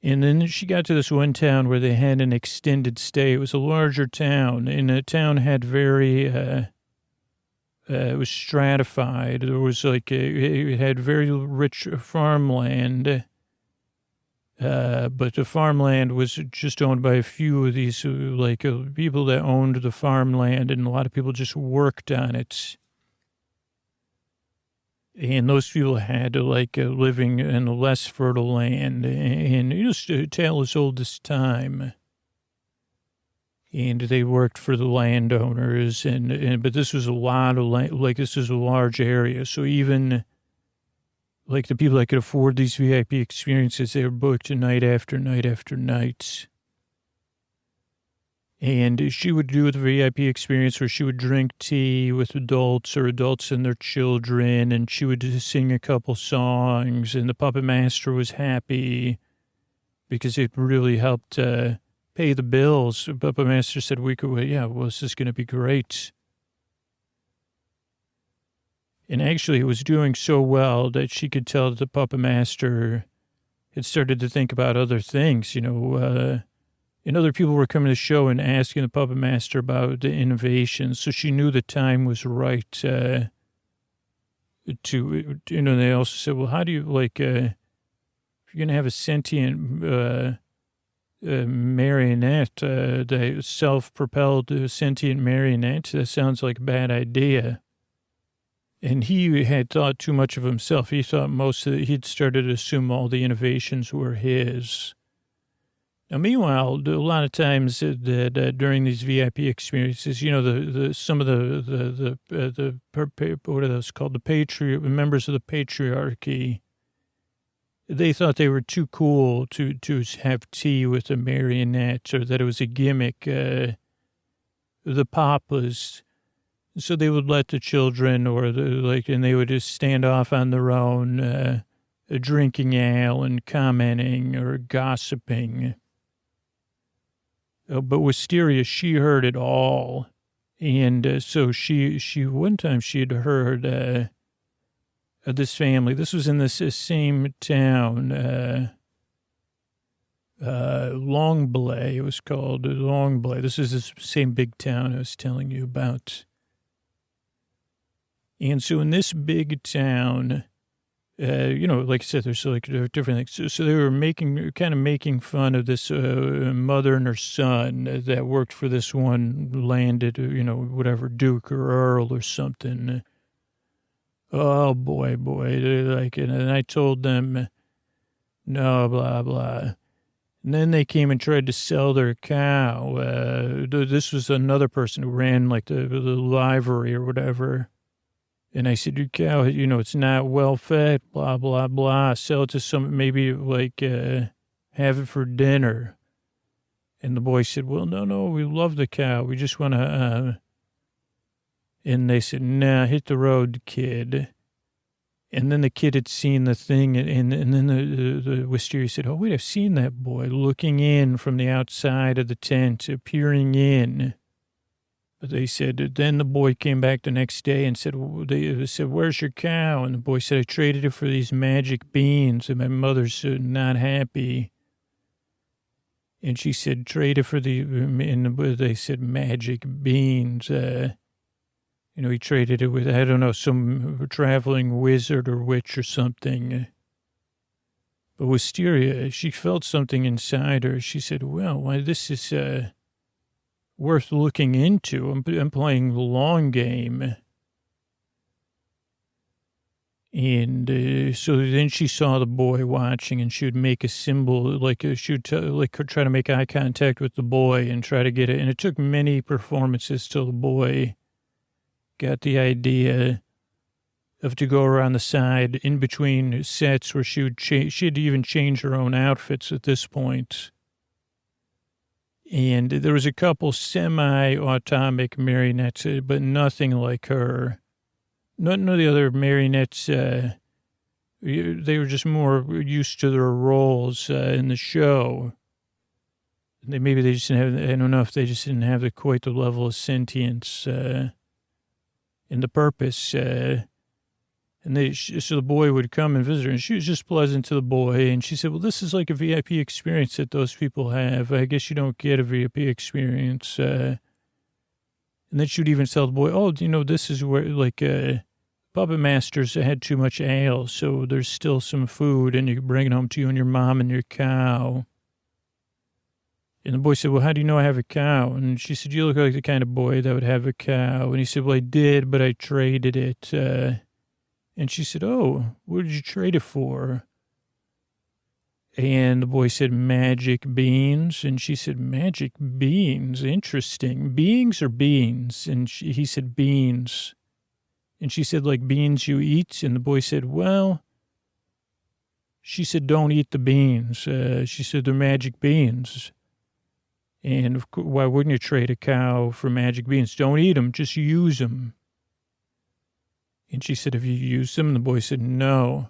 then she got to this one town where they had an extended stay. It was a larger town, and the town had it was stratified. There was it had very rich farmland. But the farmland was just owned by a few of these, people that owned the farmland, and a lot of people just worked on it. And those people had living in less fertile land, and a tale as old as time. And they worked for the landowners, but this was a lot of land, this was a large area, so even the people that could afford these VIP experiences, they were booked night after night after night. And she would do the VIP experience where she would drink tea with adults or adults and their children, and she would just sing a couple songs, and the puppet master was happy because it really helped pay the bills. The puppet master said, this is going to be great. And actually, it was doing so well that she could tell that the puppet master had started to think about other things, and other people were coming to the show and asking the puppet master about the innovations. So she knew the time was right they also said, well, how do you, if you're going to have a sentient marionette, the self-propelled sentient marionette, that sounds like a bad idea. And he had thought too much of himself. He thought he'd started to assume all the innovations were his. Now, meanwhile, a lot of times that during these VIP experiences, some of the what are those called? The members of the patriarchy they thought they were too cool to have tea with a marionette, or that it was a gimmick, the papas. So they would let the children and they would just stand off on their own, drinking ale and commenting or gossiping. But Wisteria, she heard it all. And so she one time she had heard of this family. This was in this same town, Longblay. It was called Longblay. This is the same big town I was telling you about. And so in this big town, like I said, there's different things. So they were kind of making fun of this mother and her son that worked for this one landed, whatever, Duke or Earl or something. Oh, boy. And I told them, no, blah, blah. And then they came and tried to sell their cow. This was another person who ran like the livery or whatever. And I said, your cow, it's not well fed, blah, blah, blah. Sell it to some, maybe have it for dinner. And the boy said, well, no, we love the cow. We just want to, and they said, nah, hit the road, kid. And then the kid had seen the thing, and then the Wisteria said, oh, wait, I've seen that boy looking in from the outside of the tent, peering in. But they said, then the boy came back the next day and said, where's your cow? And the boy said, I traded it for these magic beans, and my mother's not happy. And she said, trade it for they said, magic beans. He traded it with, I don't know, some traveling wizard or witch or something. But Wisteria, she felt something inside her. She said, well, why, this is worth looking into. I'm playing the long game. And so then she saw the boy watching, and she would make a symbol, she would try to make eye contact with the boy and try to get it. And it took many performances till the boy got the idea of to go around the side in between sets where she'd even change her own outfits at this point. And there was a couple semi-automatic marionettes, but nothing like her. None of the other marionettes, they were just more used to their roles in the show. Maybe they just didn't have, I don't know if they just didn't have quite the level of sentience and the purpose. So the boy would come and visit her, and she was just pleasant to the boy. And she said, well, this is like a VIP experience that those people have. I guess you don't get a VIP experience. And then she would even tell the boy, oh, this is where, puppet masters had too much ale, so there's still some food, and you can bring it home to you and your mom and your cow. And the boy said, well, how do you know I have a cow? And she said, you look like the kind of boy that would have a cow. And he said, well, I did, but I traded it. And she said, oh, what did you trade it for? And the boy said, magic beans. And she said, magic beans? Interesting. Beings or beans? And he said, beans. And she said, like beans you eat? And the boy said, well, she said, don't eat the beans. She said, they're magic beans. And why wouldn't you trade a cow for magic beans? Don't eat them, just use them. And she said, have you used them? And the boy said, no.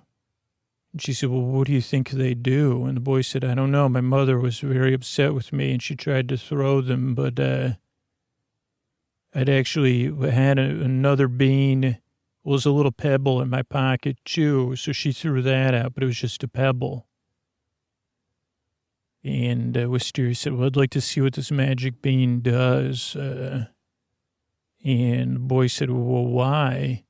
And she said, well, what do you think they do? And the boy said, I don't know. My mother was very upset with me, and she tried to throw them, but I'd actually had another bean. Well, it was a little pebble in my pocket, too, so she threw that out, but it was just a pebble. And Wisteria said, well, I'd like to see what this magic bean does. And the boy said, well, why?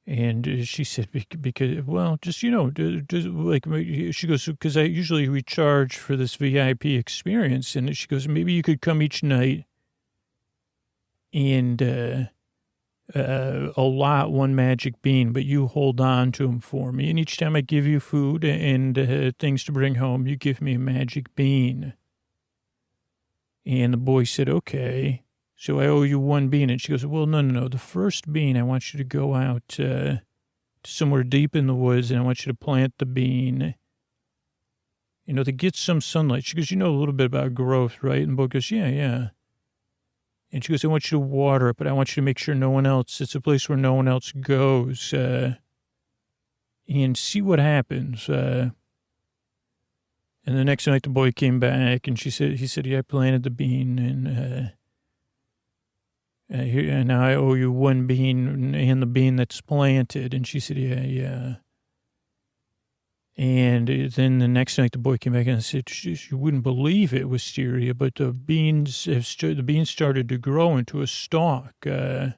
And she said, because, well, just, she goes, because we charge for this VIP experience. And she goes, maybe you could come each night and allot one magic bean, but you hold on to them for me. And each time I give you food and things to bring home, you give me a magic bean. And the boy said, okay. So I owe you one bean. And she goes, well, no. The first bean, I want you to go out somewhere deep in the woods, and I want you to plant the bean, to get some sunlight. She goes, you know a little bit about growth, right? And the boy goes, yeah. And she goes, I want you to water it, but I want you to make sure no one else, it's a place where no one else goes, and see what happens. And the next night the boy came back, and he said, yeah, I planted the bean, and now I owe you one bean and the bean that's planted. And she said, yeah. And then the next night the boy came back and said, you wouldn't believe it, Wisteria, but the beans started to grow into a stalk. And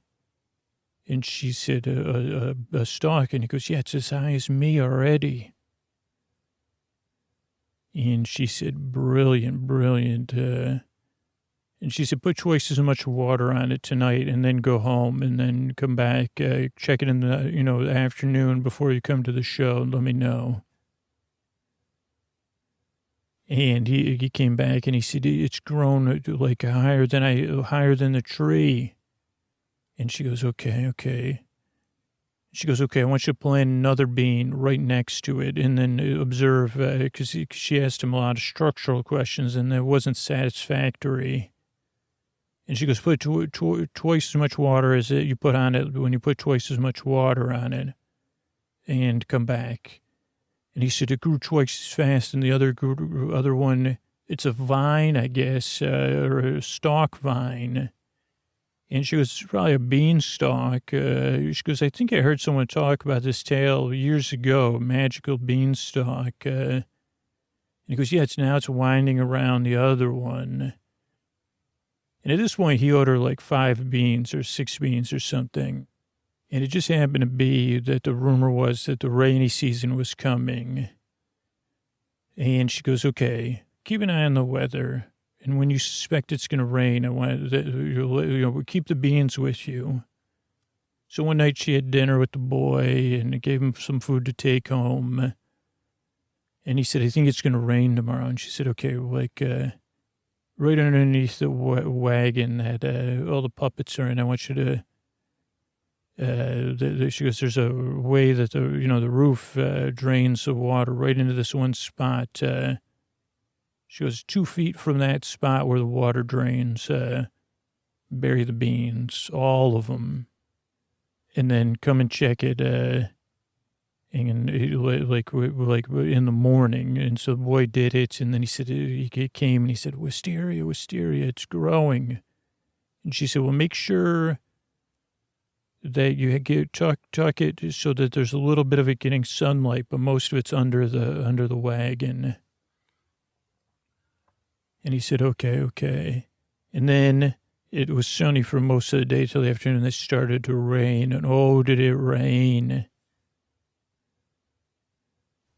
she said, a stalk. And he goes, yeah, it's as high as me already. And she said, brilliant. And she said, put twice as much water on it tonight and then go home and then come back, check it in the, afternoon before you come to the show and let me know. And he came back and he said, it's grown like higher than the tree. And she goes, okay. She goes, okay, I want you to plant another bean right next to it and then observe, because she asked him a lot of structural questions and that wasn't satisfactory. And she goes, put twice as much water as you put on it when you put twice as much water on it and come back. And he said, it grew twice as fast. And the other one, it's a vine, I guess, or a stalk vine. And she goes, it's probably a beanstalk. She goes, I think I heard someone talk about this tale years ago, magical beanstalk. And he goes, yeah, it's winding around the other one. And at this point, he owed her like 5 beans or 6 beans or something. And it just happened to be that the rumor was that the rainy season was coming. And she goes, okay, keep an eye on the weather. And when you suspect it's going to rain, I want that keep the beans with you. So one night she had dinner with the boy and gave him some food to take home. And he said, I think it's going to rain tomorrow. And she said, okay, right underneath the wagon that all the puppets are in, I want you to, she goes, there's a way that the roof drains the water right into this one spot. She goes, 2 feet from that spot where the water drains, bury the beans, all of them, and then come and check it, and like in the morning. And so the boy did it, and then he said, he came and he said, Wisteria, it's growing. And she said, well, make sure that you tuck it so that there's a little bit of it getting sunlight, but most of it's under the wagon. And he said, okay. And then it was sunny for most of the day till the afternoon. And it started to rain. And oh, did it rain.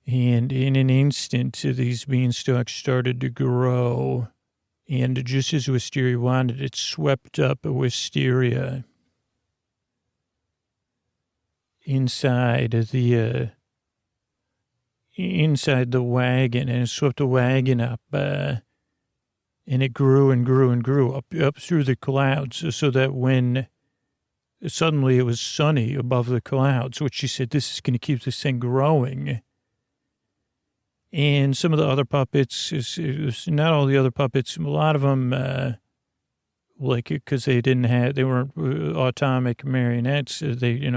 And in an instant, these beanstalks started to grow. And just as Wisteria wanted, it swept up Wisteria inside the wagon. And it swept the wagon up. And it grew and grew and grew up through the clouds, so that when suddenly it was sunny above the clouds, which she said, this is going to keep this thing growing. And some of the other puppets, not all the other puppets, a lot of them, because they weren't atomic marionettes, they,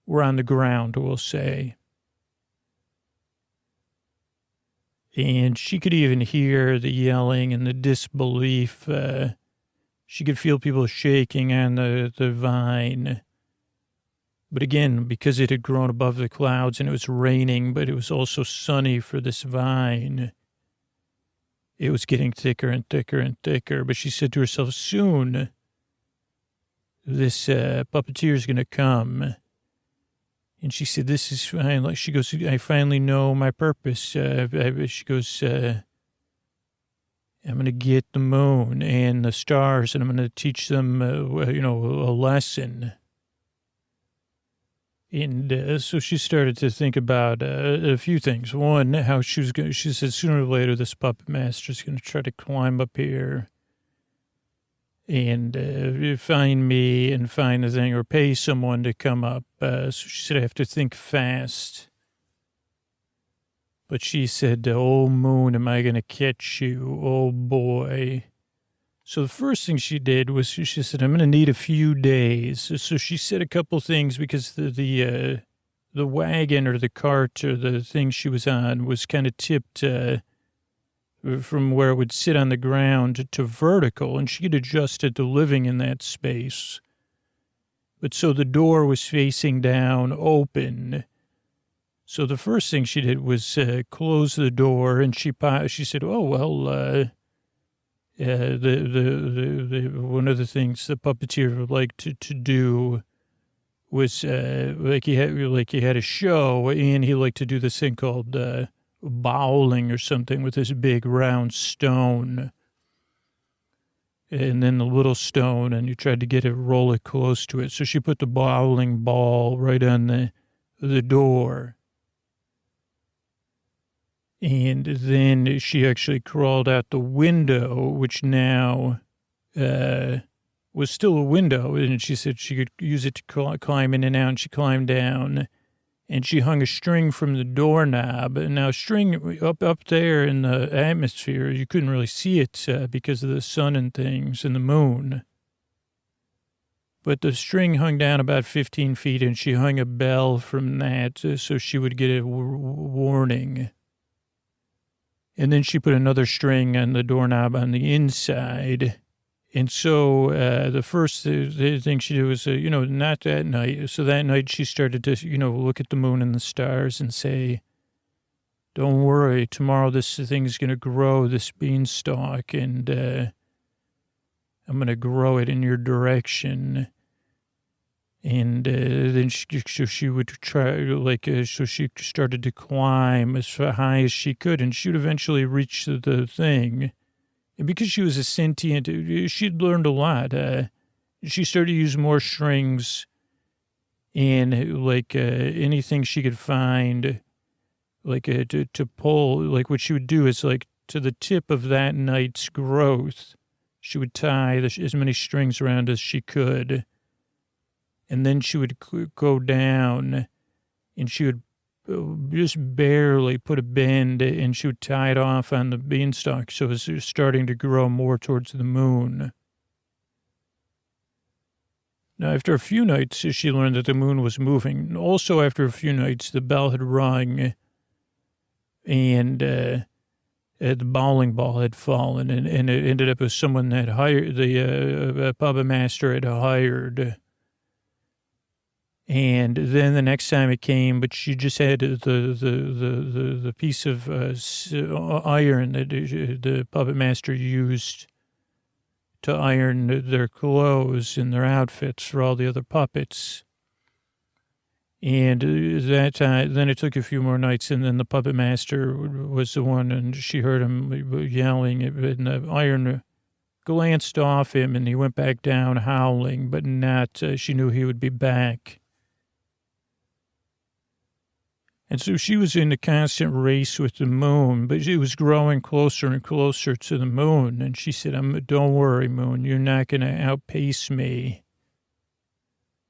were on the ground, we'll say. And she could even hear the yelling and the disbelief. She could feel people shaking on the vine. But again, because it had grown above the clouds and it was raining, but it was also sunny for this vine, it was getting thicker and thicker and thicker. But she said to herself, soon this puppeteer is going to come. And she said, this is fine. Like, she goes, I finally know my purpose. She goes, I'm going to get the moon and the stars, and I'm going to teach them, a lesson. And so she started to think about a few things. One, how she said, sooner or later, this puppet master is going to try to climb up here and find me and find the thing or pay someone to come up. So she said, I have to think fast. But she said, oh, Moon, am I going to catch you? Oh, boy. So the first thing she did was she said, I'm going to need a few days. So she said a couple things because the wagon or the cart or the thing she was on was kind of tipped from where it would sit on the ground to vertical, and she had adjusted to living in that space. But so the door was facing down, open. So the first thing she did was close the door, and she said, "Oh well, the one of the things the puppeteer would like to do was like he had a show, and he liked to do this thing called bowling or something with this big round stone, and then the little stone, and you tried to get it roll it close to it. So she put the bowling ball right on the door." And then she actually crawled out the window, which now was still a window. And she said she could use it to climb in and out. And she climbed down, and she hung a string from the doorknob. And now string up there in the atmosphere, you couldn't really see it because of the sun and things and the moon. But the string hung down about 15 feet, and she hung a bell from that so she would get a warning. And then she put another string on the doorknob on the inside. And so the first thing she did was, not that night. So that night she started to, look at the moon and the stars and say, don't worry, tomorrow this thing's going to grow, this beanstalk, and I'm going to grow it in your direction. And then she would try, so she started to climb as high as she could, and she would eventually reach the thing. And because she was a sentient, she'd learned a lot. She started to use more strings and, anything she could find, to pull. Like, what she would do is, to the tip of that night's growth, she would tie as many strings around as she could. And then she would go down, and she would just barely put a bend, and she would tie it off on the beanstalk so it was starting to grow more towards the moon. Now, after a few nights, she learned that the moon was moving. Also, after a few nights, the bell had rung, and the bowling ball had fallen, and it ended up with someone that hired, the puppet master had hired. And then the next time it came, but she just had the piece of iron that the puppet master used to iron their clothes and their outfits for all the other puppets. And that time, then it took a few more nights, and then the puppet master was the one, and she heard him yelling, and the iron glanced off him, and he went back down howling, but not, she knew he would be back. And so she was in a constant race with the moon, but she was growing closer and closer to the moon. And she said, don't worry, moon, you're not going to outpace me.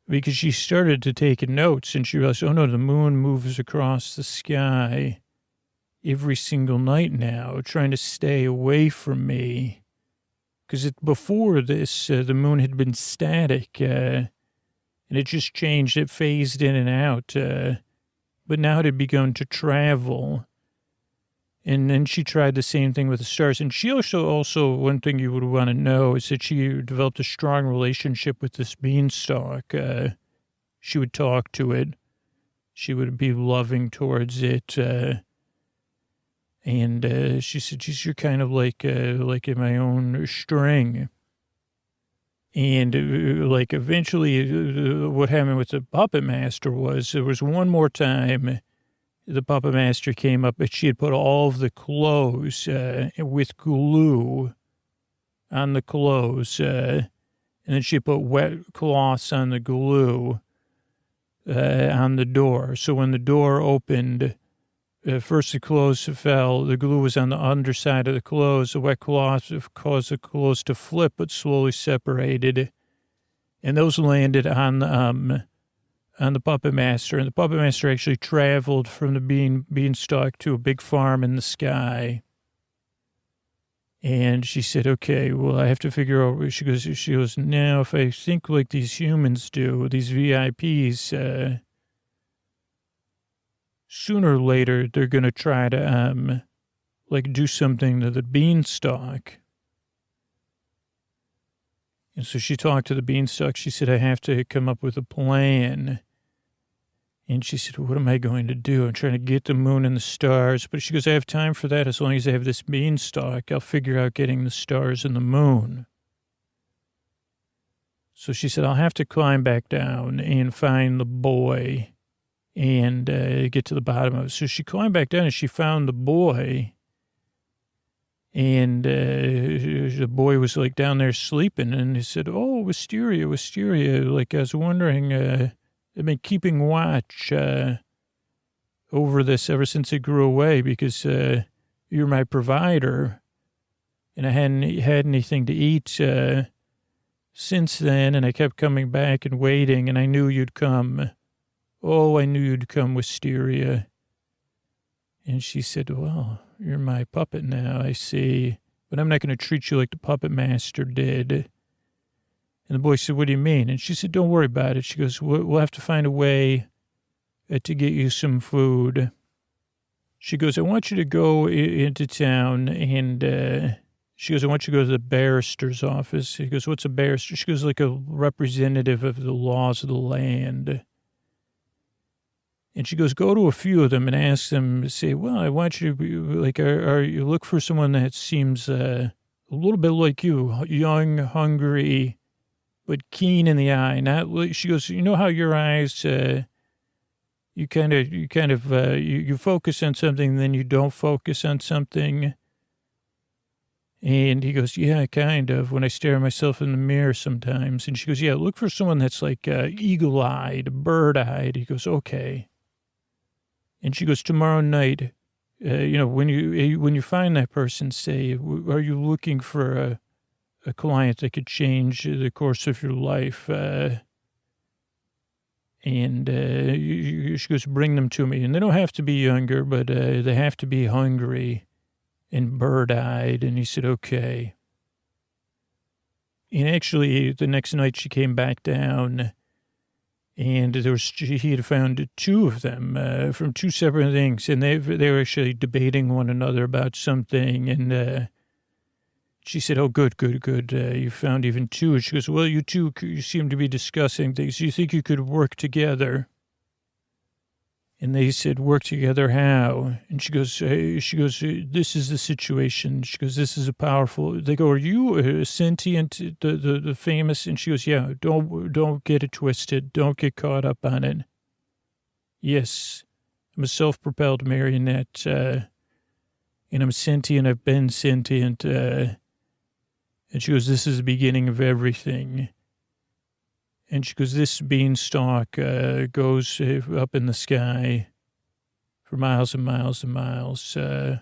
Because she started to take notes, and she realized, oh no, the moon moves across the sky every single night now, trying to stay away from me. Because before this, the moon had been static, and it just changed, it phased in and out, but now it had begun to travel. And then she tried the same thing with the stars. And she also, one thing you would want to know is that she developed a strong relationship with this beanstalk. She would talk to it. She would be loving towards it. And she said, geez, you're kind of like in my own string. And eventually what happened with the puppet master was there was one more time the puppet master came up, but she had put all of the clothes with glue on the clothes. And then she put wet cloths on the glue on the door. So when the door opened, First, the clothes fell. The glue was on the underside of the clothes. The wet cloth caused the clothes to flip, but slowly separated. And those landed on the puppet master. And the puppet master actually traveled from the beanstalk to a big farm in the sky. And she said, okay, well, I have to figure out, she goes, now, if I think like these humans do, these VIPs, sooner or later, they're going to try to, do something to the beanstalk. And so she talked to the beanstalk. She said, I have to come up with a plan. And she said, what am I going to do? I'm trying to get the moon and the stars. But she goes, I have time for that. As long as I have this beanstalk, I'll figure out getting the stars and the moon. So she said, I'll have to climb back down and find the boy and get to the bottom of it. So she climbed back down and she found the boy. And the boy was like down there sleeping. And he said, oh, Wisteria. Like, I was wondering, I've been keeping watch over this ever since it grew away because you're my provider. And I hadn't had anything to eat since then. And I kept coming back and waiting. And I knew you'd come. Oh, I knew you'd come, Wisteria. And she said, well, you're my puppet now, I see. But I'm not going to treat you like the puppet master did. And the boy said, what do you mean? And she said, don't worry about it. She goes, we'll have to find a way to get you some food. She goes, I want you to go into town. And she goes, I want you to go to the barrister's office. He goes, what's a barrister? She goes, like a representative of the laws of the land. And she goes, go to a few of them and ask them, say, well, I want you to be like, are you look for someone that seems a little bit like you, young, hungry, but keen in the eye. Not, she goes, you know how your eyes, you focus on something, then you don't focus on something. And he goes, yeah, kind of, when I stare at myself in the mirror sometimes. And she goes, yeah, look for someone that's like eagle-eyed, bird-eyed. He goes, okay. And she goes, tomorrow night, when you find that person, say, are you looking for a client that could change the course of your life? She goes, bring them to me. And they don't have to be younger, but they have to be hungry and bird-eyed. And he said, okay. And actually, the next night she came back down, and he had found two of them from two separate things, and they were actually debating one another about something. And she said, "Oh, good. You found even two." And she goes, "Well, you two, you seem to be discussing things. Do you think you could work together?" And they said, "Work together how?" And she goes, "This is the situation." She goes, "This is a powerful." They go, "Are you sentient, the famous?" And she goes, "Yeah, don't get it twisted. Don't get caught up on it. Yes, I'm a self-propelled marionette, and I'm sentient. I've been sentient." And she goes, "This is the beginning of everything." And she goes, "This beanstalk goes up in the sky for miles and miles and miles." And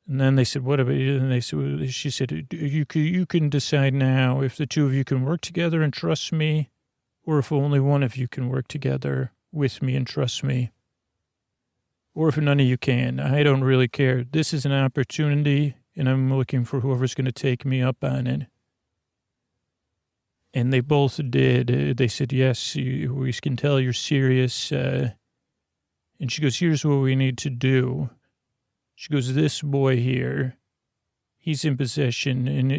then they said, "What about you?" And they said, she said, you can decide now if the two of you can work together and trust me, or if only one of you can work together with me and trust me, or if none of you can. I don't really care. This is an opportunity, and I'm looking for whoever's going to take me up on it." And they both did. They said, "Yes, we can tell you're serious." And she goes, "Here's what we need to do." She goes, "This boy here, he's in possession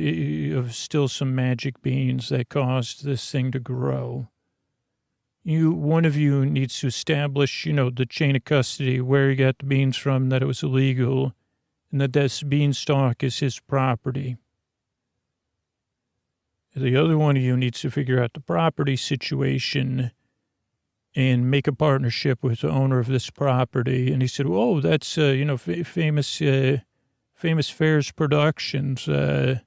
of still some magic beans that caused this thing to grow. One of you needs to establish, the chain of custody, where he got the beans from, that it was illegal, and that this beanstalk is his property. The other one of you needs to figure out the property situation and make a partnership with the owner of this property." And he said, "Oh, that's, famous Fairs Productions. They're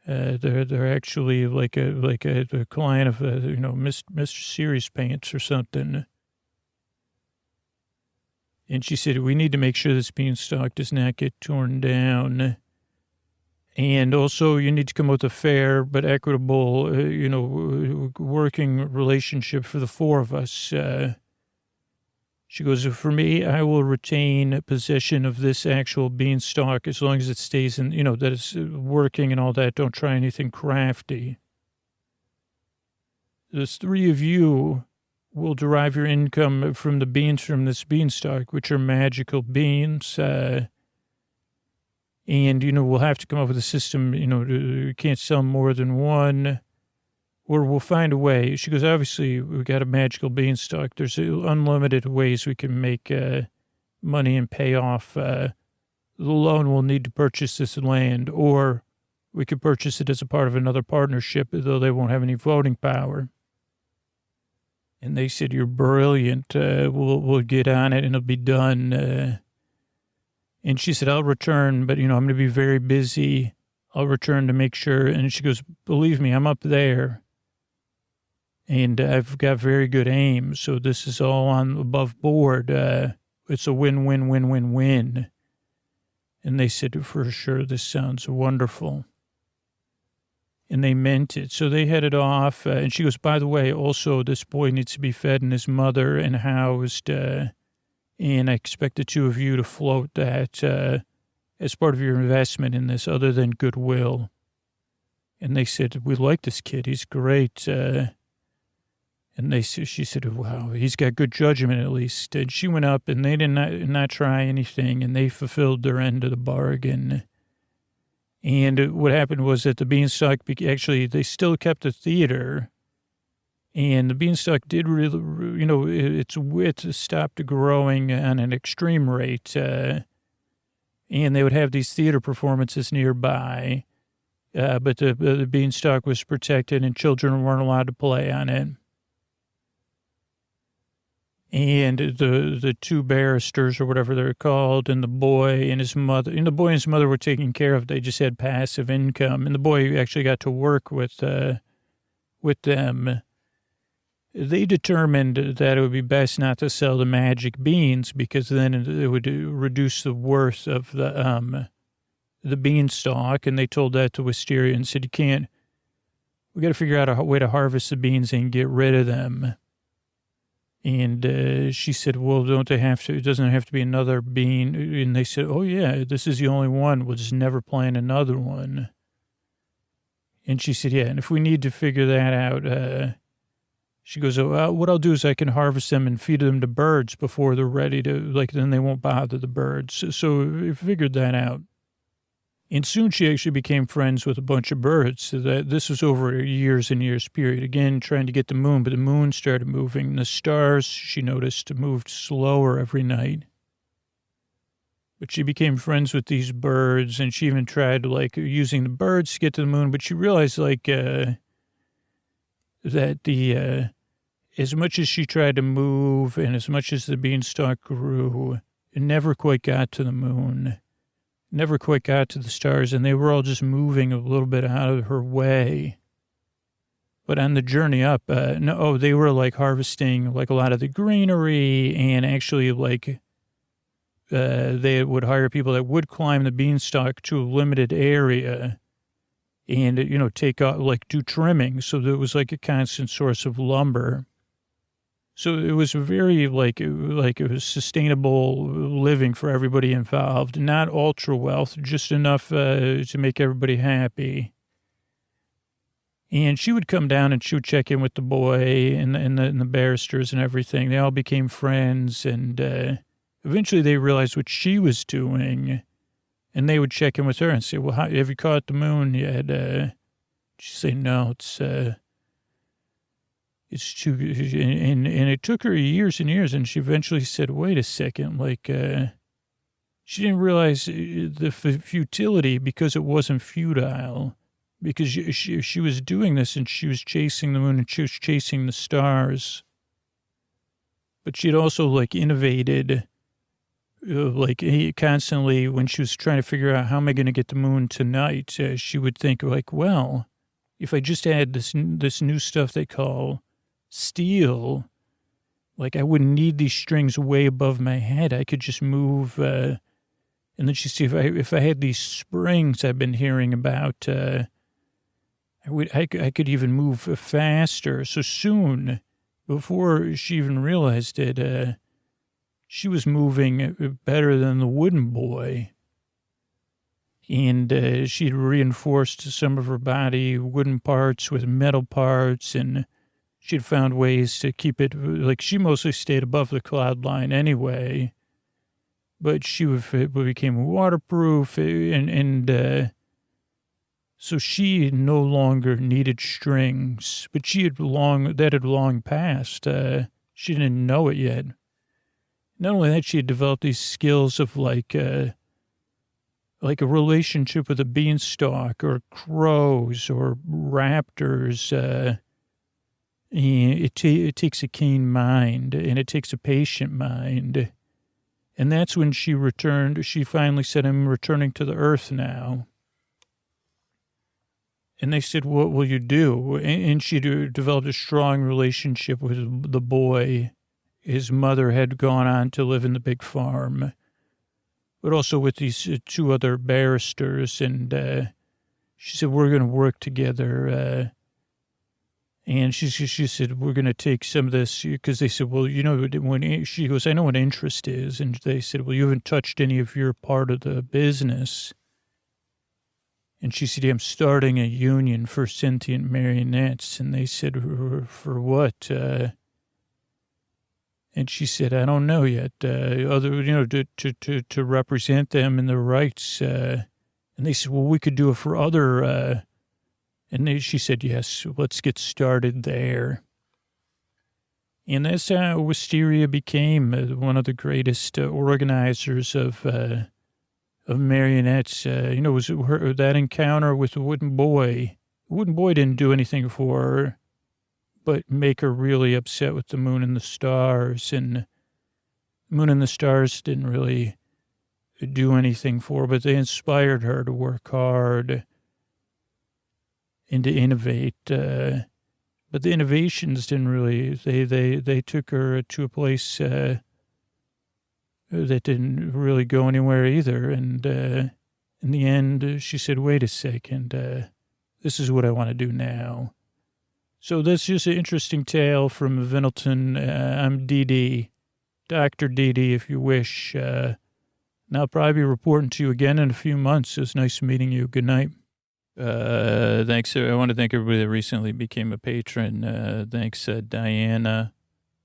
actually like a client of, Mr. Series Paints or something." And she said, we need to make sure this beanstalk does not get torn down. And also, you need to come up with a fair but equitable, working relationship for the four of us. She goes, for me, I will retain possession of this actual beanstalk as long as it stays in, that it's working and all that. Don't try anything crafty. The three of you will derive your income from the beans from this beanstalk, which are magical beans. And, we'll have to come up with a system, you can't sell more than one, or we'll find a way. She goes, obviously, we got a magical beanstalk. There's unlimited ways we can make money and pay off the loan. We'll need to purchase this land, or we could purchase it as a part of another partnership, though they won't have any voting power. And they said, you're brilliant. We'll get on it and it'll be done. And she said, I'll return, but, I'm going to be very busy. I'll return to make sure. And she goes, believe me, I'm up there. And I've got very good aim. So this is all on above board. It's a win-win-win-win-win. And they said, for sure, this sounds wonderful. And they meant it. So they headed off. And she goes, by the way, also, this boy needs to be fed and his mother and housed. And I expect the two of you to float that as part of your investment in this, other than goodwill. And they said, we like this kid. He's great. And she said, wow, he's got good judgment at least. And she went up and they did not try anything, and they fulfilled their end of the bargain. And what happened was that the beanstalk, actually, they still kept the theater. And the beanstalk did really, its width stopped growing on an extreme rate. And they would have these theater performances nearby. But the beanstalk was protected and children weren't allowed to play on it. And the two barristers or whatever they're called, and the boy and his mother, were taken care of. They just had passive income. And the boy actually got to work with them. They determined that it would be best not to sell the magic beans because then it would reduce the worth of the beanstalk. And they told that to Wisteria and said, we got to figure out a way to harvest the beans and get rid of them. And she said, well, it doesn't have to be another bean. And they said, oh yeah, this is the only one. We'll just never plant another one. And she said, yeah. And if we need to figure that out, she goes, what I'll do is I can harvest them and feed them to birds before they're ready to, then they won't bother the birds. So we figured that out. And soon she actually became friends with a bunch of birds. So that this was over a years and years period. Again, trying to get the moon, but the moon started moving. The stars, she noticed, moved slower every night. But she became friends with these birds, and she even tried, using the birds to get to the moon. But she realized, that as much as she tried to move and as much as the beanstalk grew, it never quite got to the moon, never quite got to the stars, and they were all just moving a little bit out of her way. But on the journey up, they were harvesting a lot of the greenery, and actually they would hire people that would climb the beanstalk to a limited area and, take out, do trimming. So there was a constant source of lumber. So it was very it was sustainable living for everybody involved, not ultra wealth, just enough to make everybody happy. And she would come down and she would check in with the boy and the barristers and everything. They all became friends, and eventually they realized what she was doing. And they would check in with her and say, well, have you caught the moon yet? She'd say, no, it's too, and it took her years and years. And she eventually said, wait a second, she didn't realize the futility because it wasn't futile. Because she was doing this and she was chasing the moon and she was chasing the stars. But she'd also innovated constantly when she was trying to figure out how am I going to get the moon tonight, she would think well, if I just add this new stuff they call steel, Like, I wouldn't need these strings way above my head. I could just move. And then she said, if I had these springs I've been hearing about, I could even move faster. So soon, before she even realized it, she was moving better than the wooden boy. And she'd reinforced some of her body, wooden parts with metal parts, and she'd found ways to keep it, like, she mostly stayed above the cloud line anyway, but she became waterproof, and so she no longer needed strings, but that had long passed. She didn't know it yet. Not only that, she had developed these skills of like a relationship with a beanstalk or crows or raptors. It takes a keen mind, and it takes a patient mind. And that's when she returned. She finally said, I'm returning to the earth now. And they said, what will you do? And she developed a strong relationship with the boy. His mother had gone on to live in the big farm, but also with these two other barristers. And she said, we're going to work together. And she said, we're going to take some of this, because they said, well, you know, when she goes, I know what interest is. And they said, well, you haven't touched any of your part of the business. And she said, I'm starting a union for sentient marionettes. And they said, for what? And she said, I don't know yet. To represent them in their rights. And they said, well, we could do it for other. She said, yes, let's get started there. And that's how Wisteria became one of the greatest organizers of marionettes. It was that encounter with the wooden boy. The wooden boy didn't do anything for her, but make her really upset with the moon and the stars. And the moon and the stars didn't really do anything for her, but they inspired her to work hard and to innovate. But the innovations didn't really, they took her to a place that didn't really go anywhere either. And in the end, she said, wait a second, this is what I want to do now. So that's just an interesting tale from Venelton. I'm DD, Dr. DD, if you wish. And I'll probably be reporting to you again in a few months. It was nice meeting you. Good night. Thanks. I want to thank everybody that recently became a patron. Thanks, Diana,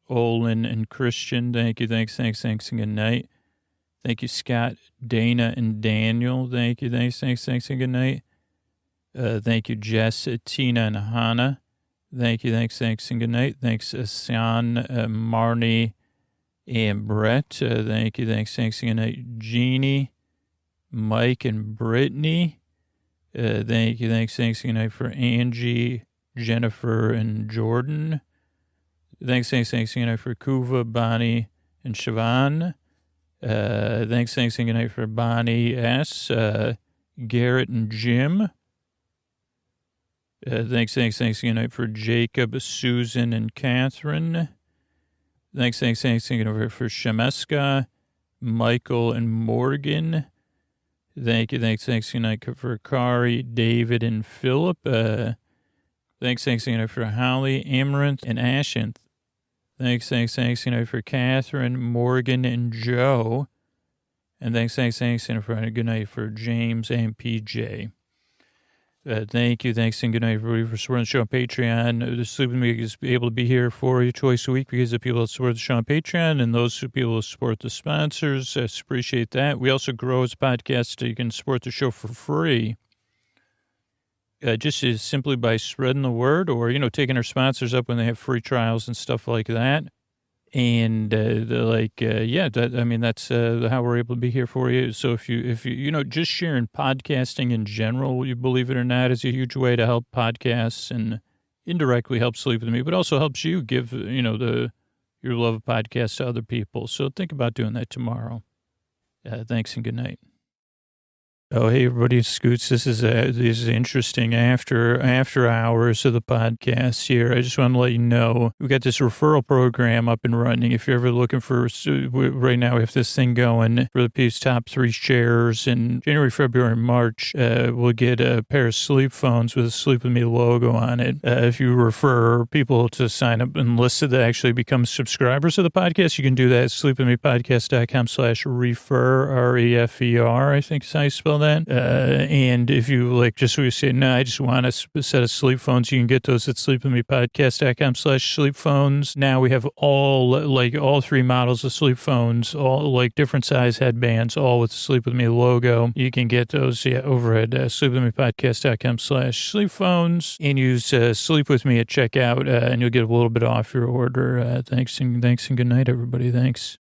Olin, and Christian. Thank you. Thanks, and good night. Thank you, Scott, Dana, and Daniel. Thank you. Thanks, and good night. Thank you, Jess, Tina, and Hannah. Thank you. Thanks, and good night. Thanks, San, Marnie, and Brett. Thank you. Thanks, and good night. Jeannie, Mike, and Brittany. Thank you. Thanks, and good night for Angie, Jennifer, and Jordan. Thanks, and good night for Kuva, Bonnie, and Siobhan. Thanks, and good night for Bonnie S., Garrett, and Jim. Thanks, and good night for Jacob, Susan, and Catherine. Thanks, and good night for Shemeska, Michael, and Morgan. Thank you. Thanks, good night for Kari, David, and Philip. Thanks, good night for Holly, Amaranth, and Ashanth. Thanks, good night for Catherine, Morgan, and Joe. And thanks, good night for James and PJ. Thank you. Thanks and good night, everybody, for supporting the show on Patreon. The Sleep With Me is able to be here for you twice a week because of people that support the show on Patreon and those people who support the sponsors. I appreciate that. We also grow as a podcast. You can support the show for free. Just as simply by spreading the word or, taking our sponsors up when they have free trials and stuff like that. And that's how we're able to be here for you. So if you just sharing podcasting in general, you believe it or not, is a huge way to help podcasts and indirectly help Sleep With Me, but also helps you give, your love of podcasts to other people. So think about doing that tomorrow. Thanks and good night. Oh, hey, everybody, it's Scoots. This is interesting after hours of the podcast here. I just want to let you know we got this referral program up and running. If you're ever looking for, right now we have this thing going for the Peace Top 3 shares in January, February, March. We'll get a pair of sleep phones with a Sleep With Me logo on it. If you refer people to sign up and list to actually become subscribers of the podcast, you can do that at sleepwithmepodcast.com/refer, R-E-F-E-R, I think is how you spell that. And if you just we say, no, I just want a set of sleep phones, you can get those at sleepwithmepodcast.com/sleep phones. Now we have all 3 models of sleep phones, all different size headbands, all with the Sleep With Me logo. You can get those over at sleepwithmepodcast.com/sleep phones and use Sleep With Me at checkout, and you'll get a little bit off your order. Thanks and good night, everybody. Thanks.